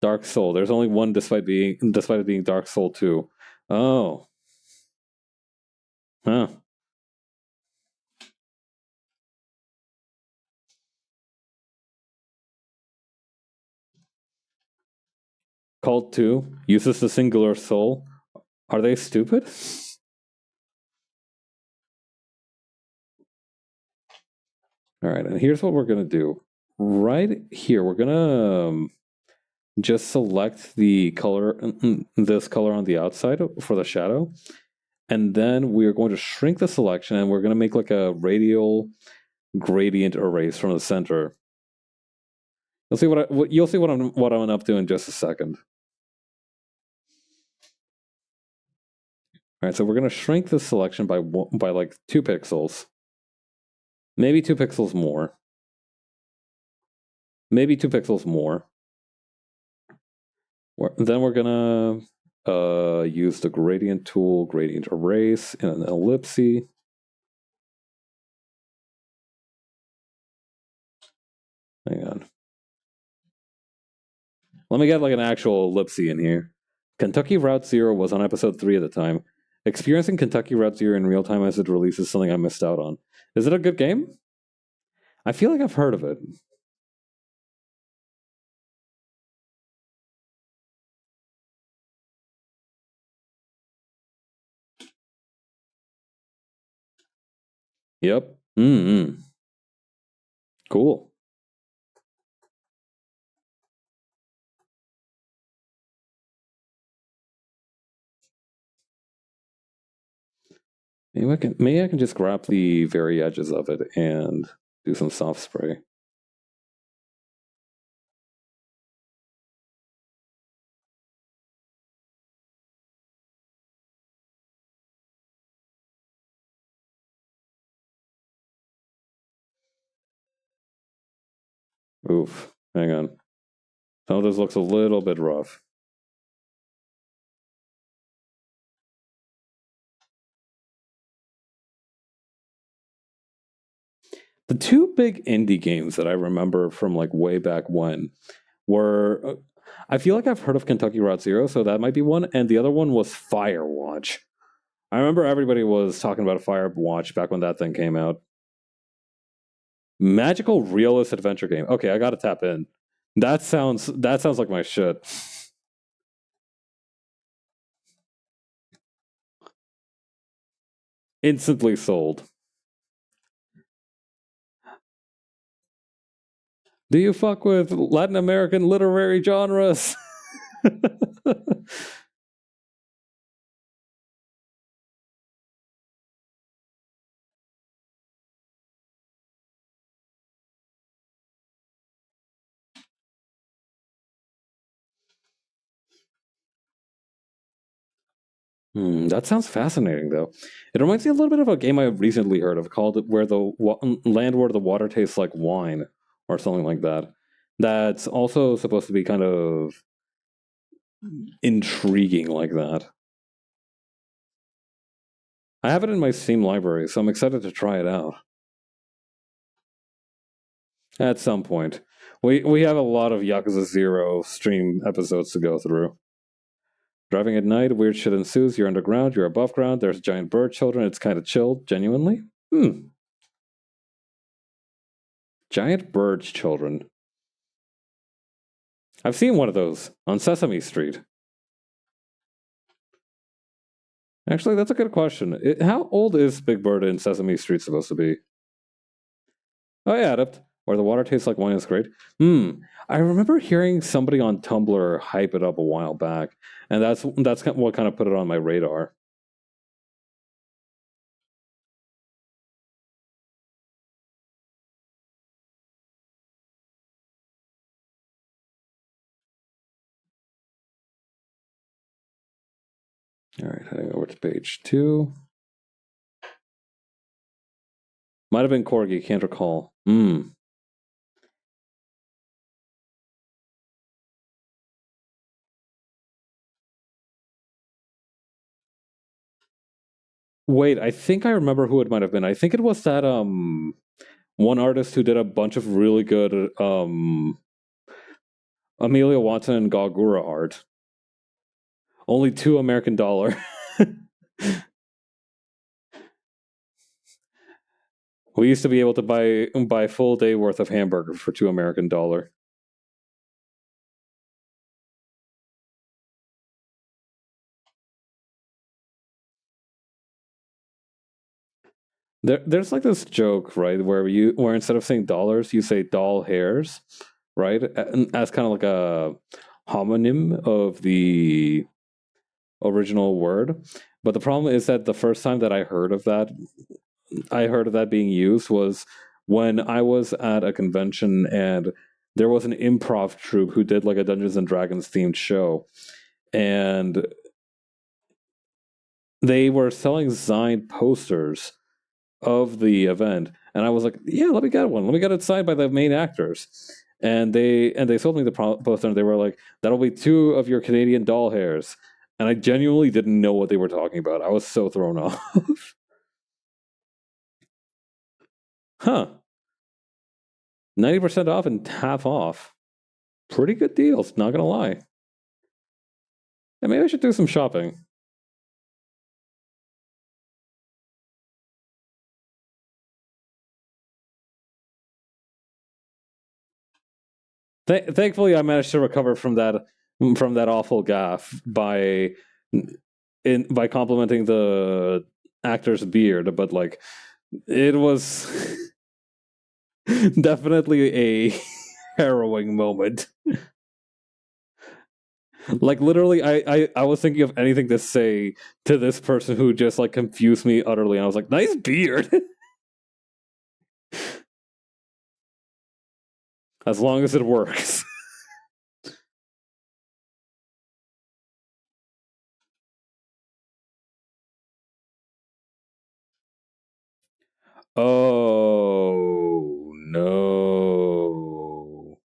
Dark Soul. There's only one despite it being Dark Soul 2. Oh. Huh. Cult 2 uses the singular soul. Are they stupid? All right, and here's what we're gonna do. Right here, we're gonna just select the color, this color on the outside for the shadow, and then we're going to shrink the selection, and we're gonna make like a radial gradient erase from the center. You'll see what I'm up to in just a second. All right, so we're gonna shrink the selection by like 2 pixels, maybe 2 pixels more, maybe 2 pixels more. Then we're gonna Use the gradient tool, gradient erase in an ellipse. Hang on. Let me get like an actual ellipse in here. Kentucky Route Zero was on episode 3 at the time. Experiencing Kentucky Route Zero in real time as it releases something I missed out on. Is it a good game? I feel like I've heard of it. Yep. Mm-hmm. Cool. Maybe I can just grab the very edges of it and do some soft spray. Oof. Hang on. Some of this looks a little bit rough. The two big indie games that I remember from like way back when were I feel like I've heard of Kentucky Route Zero, so that might be one, and the other one was Firewatch. I remember everybody was talking about Firewatch back when that thing came out. Magical realist adventure game. Okay, I gotta tap in. That sounds like my shit. Instantly sold. Do you fuck with Latin American literary genres? That sounds fascinating, though. It reminds me a little bit of a game I recently heard of called "Where the Land Where the Water Tastes Like Wine" or something like that. That's also supposed to be kind of intriguing like that. I have it in my Steam library, so I'm excited to try it out. At some point. We have a lot of Yakuza 0 stream episodes to go through. Driving at night, weird shit ensues. You're underground, you're above ground, there's giant bird children. It's kind of chill, genuinely. Giant bird children. I've seen one of those on Sesame Street. Actually, that's a good question. How old is Big Bird in Sesame Street supposed to be? Oh yeah, Adept. Where the water tastes like wine is great. I remember hearing somebody on Tumblr hype it up a while back, and that's what kind of put it on my radar. All right, heading over to page 2. Might have been Corgi, can't recall. Wait, I think I remember who it might have been. I think it was that one artist who did a bunch of really good Amelia Watson and Gogura art. Only $2 American. We used to be able to buy full day worth of hamburger for $2 American. There's like this joke, right, where instead of saying dollars, you say doll hairs, right, as kind of like a homonym of the original word. But the problem is that the first time that I heard of that being used was when I was at a convention and there was an improv troupe who did like a Dungeons and Dragons themed show, and they were selling signed posters of the event, and I was like, "Yeah, let me get one. Let me get it signed by the main actors." And they sold me the poster, and they were like, "That'll be 2 of your Canadian doll hairs." and I genuinely didn't know what they were talking about. I was so thrown off. Huh. 90% off and half off. Pretty good deals, not gonna lie. And maybe I should do some shopping. Thankfully, I managed to recover from that awful gaffe by complimenting the actor's beard, but like it was definitely a harrowing moment. Like literally, I was thinking of anything to say to this person who just like confused me utterly, and I was like, "Nice beard," as long as it works. Oh no!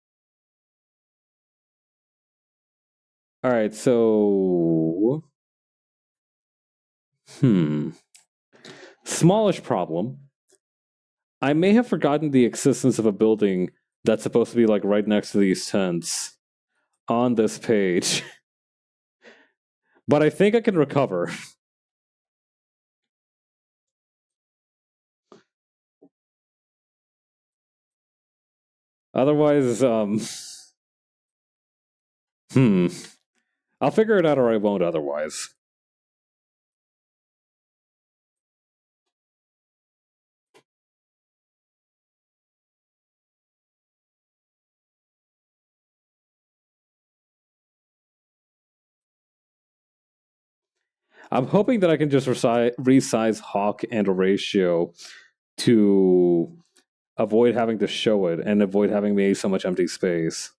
All right, so smallish problem. I may have forgotten the existence of a building that's supposed to be like right next to these tents on this page, but I think I can recover. Otherwise, hmm, I'll figure it out or I won't. Otherwise, I'm hoping that I can just resize Hawk and Horatio to avoid having to show it and avoid having me so much empty space.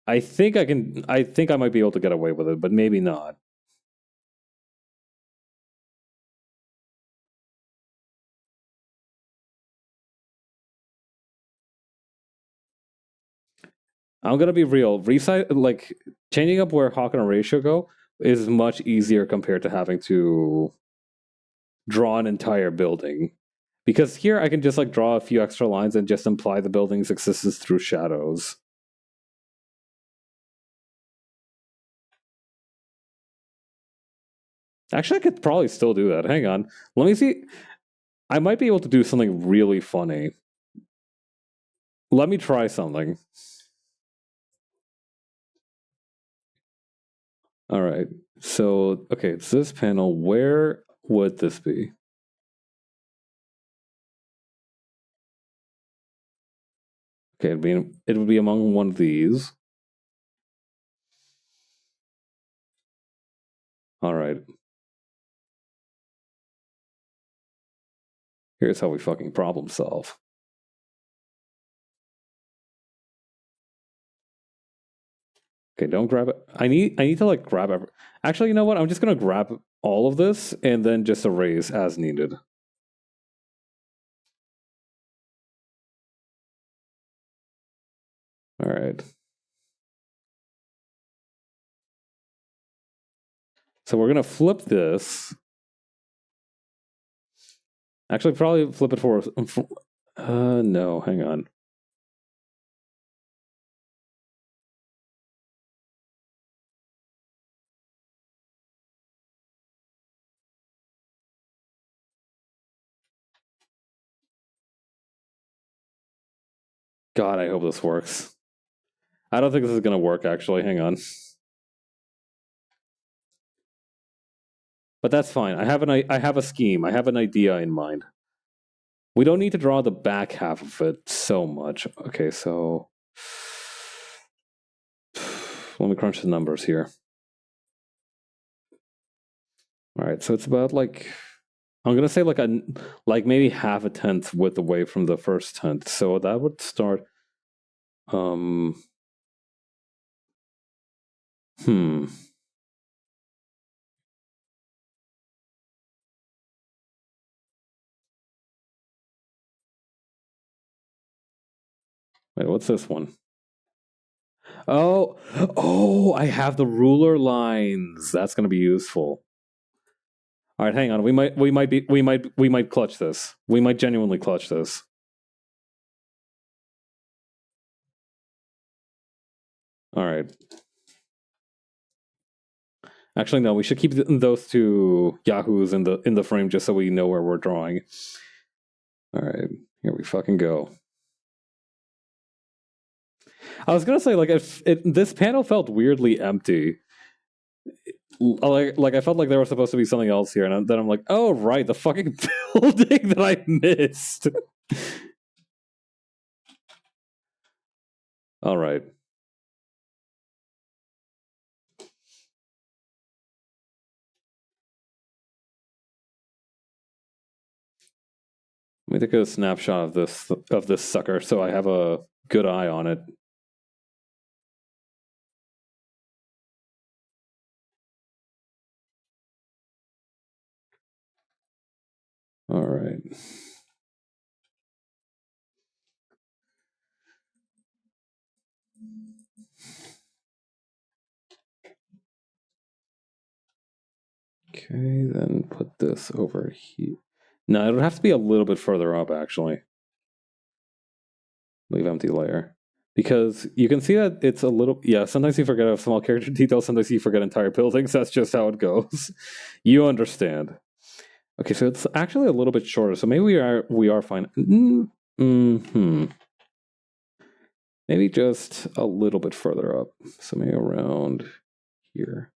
I think I can. I think I might be able to get away with it, but maybe not. I'm gonna be real. Resize like changing up where Hawk and Horatio go is much easier compared to having to draw an entire building. Because here I can just like draw a few extra lines and just imply the building's existence through shadows. Actually, I could probably still do that. Hang on. Let me see. I might be able to do something really funny. Let me try something. All right. So, okay, it's this panel. Where would this be? Okay, it would be among one of these. All right. Here's how we fucking problem solve. Okay, don't grab it. I need to like grab every. Actually, you know what? I'm just gonna grab all of this and then just erase as needed. All right. So we're gonna flip this. Actually, probably flip it for. No, hang on. God, I hope this works. I don't think this is gonna work. Actually, hang on. But that's fine. I have a scheme. I have an idea in mind. We don't need to draw the back half of it so much. Okay, so let me crunch the numbers here. All right, so it's about like I'm gonna say like maybe half a tenth width away from the first tenth. So that would start. Um. Hmm. Wait, what's this one? Oh, I have the ruler lines. That's going to be useful. All right, hang on. We might clutch this. We might genuinely clutch this. All right. Actually, no. We should keep those two yahoos in the frame just so we know where we're drawing. All right, here we fucking go. I was gonna say, like, if this panel felt weirdly empty. Like I felt like there was supposed to be something else here, and then I'm like, oh right, the fucking building that I missed. All right. Let me take a snapshot of this sucker so I have a good eye on it. All right. Okay, then put this over here. No, it would have to be a little bit further up, actually. Leave empty layer. Because you can see that it's a little... Yeah, sometimes you forget a small character detail, sometimes you forget entire buildings. That's just how it goes. You understand. Okay, so it's actually a little bit shorter, so maybe we are fine. Maybe just a little bit further up. So maybe around here.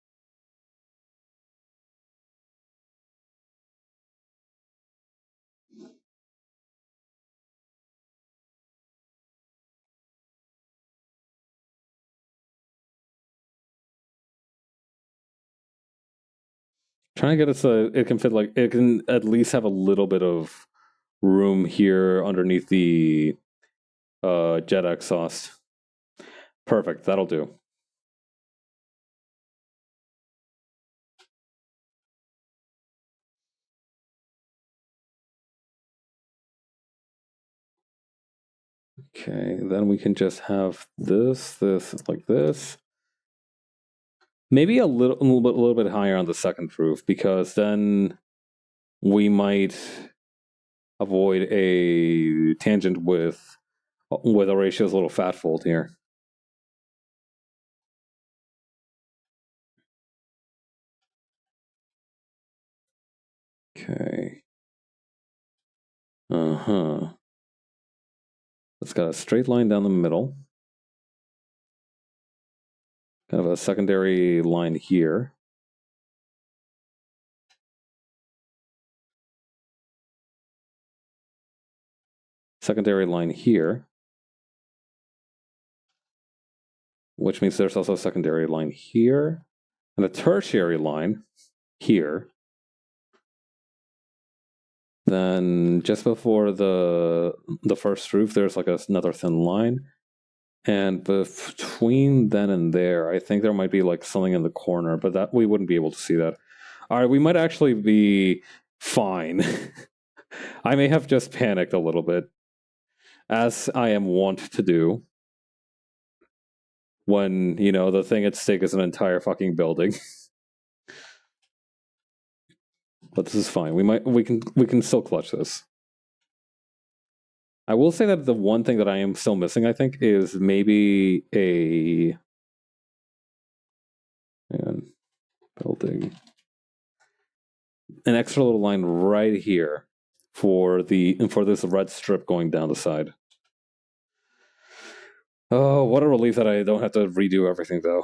Trying to get it so it can fit, like, it can at least have a little bit of room here underneath the jet exhaust. Perfect, that'll do. Okay, then we can just have this like this. Maybe a little bit higher on the second roof, because then we might avoid a tangent with Horatio's little fat fold here. Okay. It's got a straight line down the middle. Kind of a secondary line here. Secondary line here. Which means there's also a secondary line here. And a tertiary line here. Then just before the first roof, there's like another thin line. And between then and there, I think there might be like something in the corner, but that we wouldn't be able to see that. All right, we might actually be fine. I may have just panicked a little bit, as I am wont to do when, you know, the thing at stake is an entire fucking building. But this is fine. We can still clutch this. I will say that the one thing that I am still missing, I think, is maybe a building, an extra little line right here for this red strip going down the side. Oh, what a relief that I don't have to redo everything, though.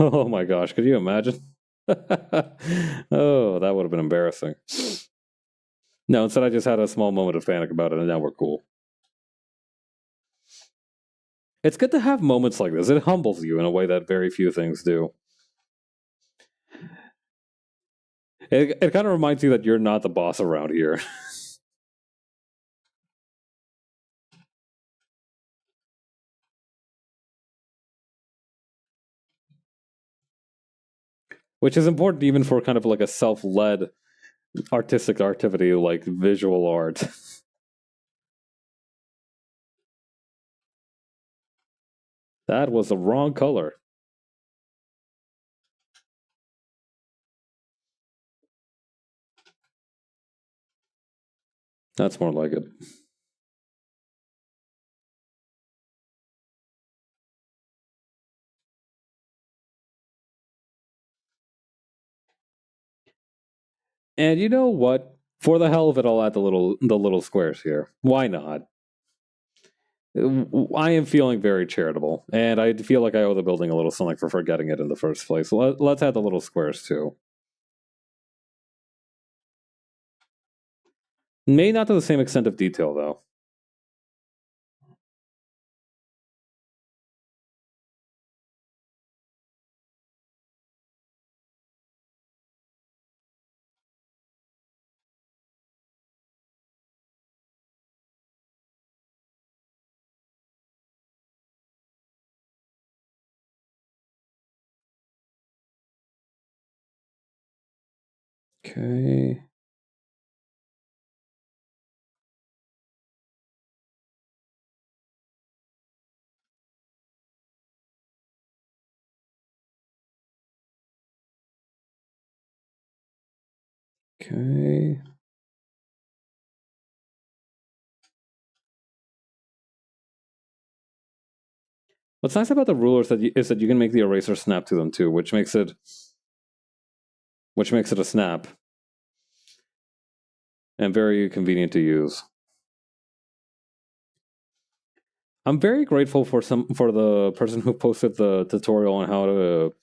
Oh my gosh, could you imagine? Oh, that would have been embarrassing. No, instead I just had a small moment of panic about it, and now we're cool. It's good to have moments like this. It humbles you in a way that very few things do. It kind of reminds you that you're not the boss around here. Which is important even for kind of like a self-led artistic activity like visual art. That was the wrong color. That's more like it. And you know what? For the hell of it, I'll add the little squares here. Why not? I am feeling very charitable, and I feel like I owe the building a little something for forgetting it in the first place. Let's add the little squares too. May not to the same extent of detail, though. Okay. Okay. What's nice about the rulers is that you can make the eraser snap to them too, which makes it a snap and very convenient to use. I'm very grateful for the person who posted the tutorial on how to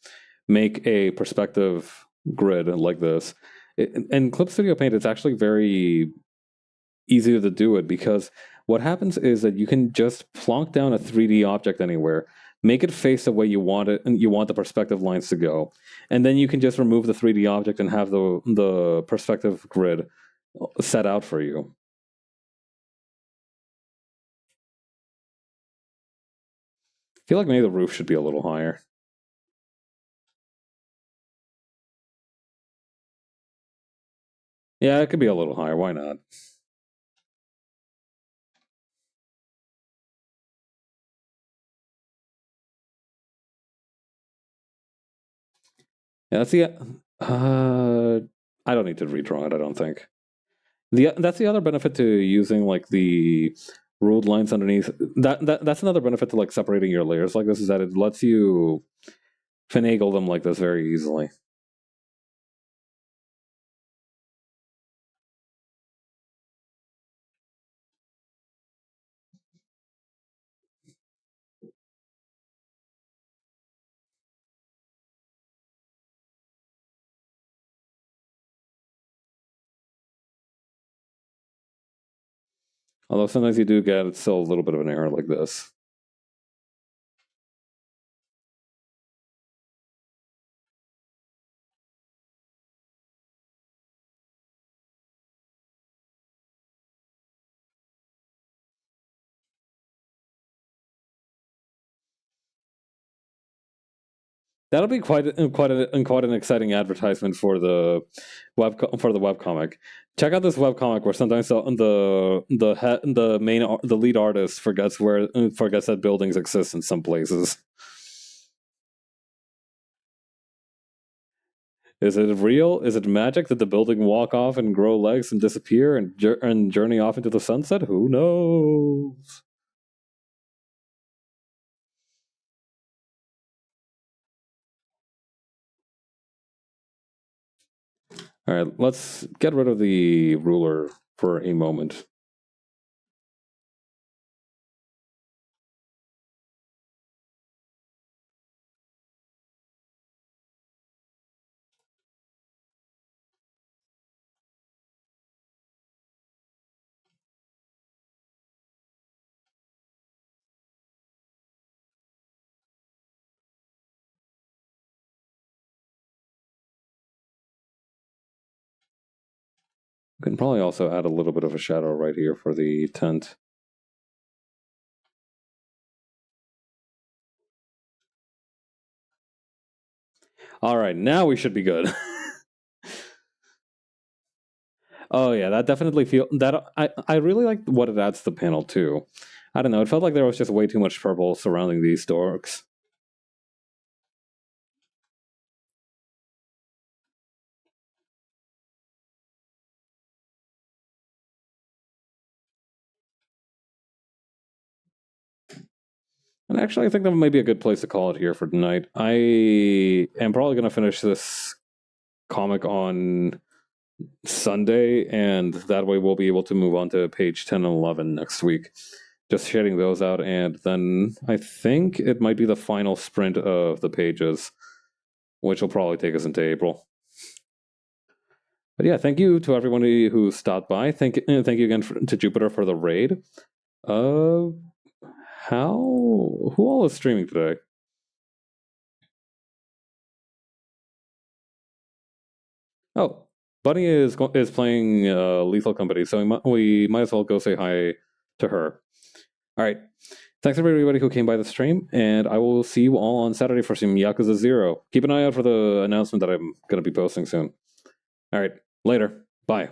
make a perspective grid like this. In Clip Studio Paint, it's actually very easy to do it because what happens is that you can just plonk down a 3D object anywhere, make it face the way you want it, and you want the perspective lines to go, and then you can just remove the 3D object and have the perspective grid set out for you. I feel like maybe the roof should be a little higher. Yeah, it could be a little higher. Why not? Yeah, that's the. I don't need to redraw it. I don't think. That's the other benefit to using like the ruled lines underneath. That's another benefit to like separating your layers like this is that it lets you finagle them like this very easily. Although sometimes you do get still a little bit of an error like this. That'll be quite an exciting advertisement for the webcomic. Check out this webcomic where sometimes the lead artist forgets that buildings exist in some places. Is it real? Is it magic? Did the building walk off and grow legs and disappear and journey off into the sunset? Who knows? All right, let's get rid of the ruler for a moment. We can probably also add a little bit of a shadow right here for the tent. All right, now we should be good. Oh yeah, that definitely I really like what it adds to the panel too. I don't know, it felt like there was just way too much purple surrounding these dorks. And actually, I think that might be a good place to call it here for tonight. I am probably going to finish this comic on Sunday, and that way we'll be able to move on to page 10 and 11 next week. Just shading those out, and then I think it might be the final sprint of the pages, which will probably take us into April. But yeah, thank you to everybody who stopped by. Thank you again to Jupiter for the raid. Who all is streaming today? Oh, Bunny is playing Lethal Company, so we might as well go say hi to her. All right. Thanks everybody who came by the stream, and I will see you all on Saturday for some Yakuza 0. Keep an eye out for the announcement that I'm going to be posting soon. All right. Later. Bye.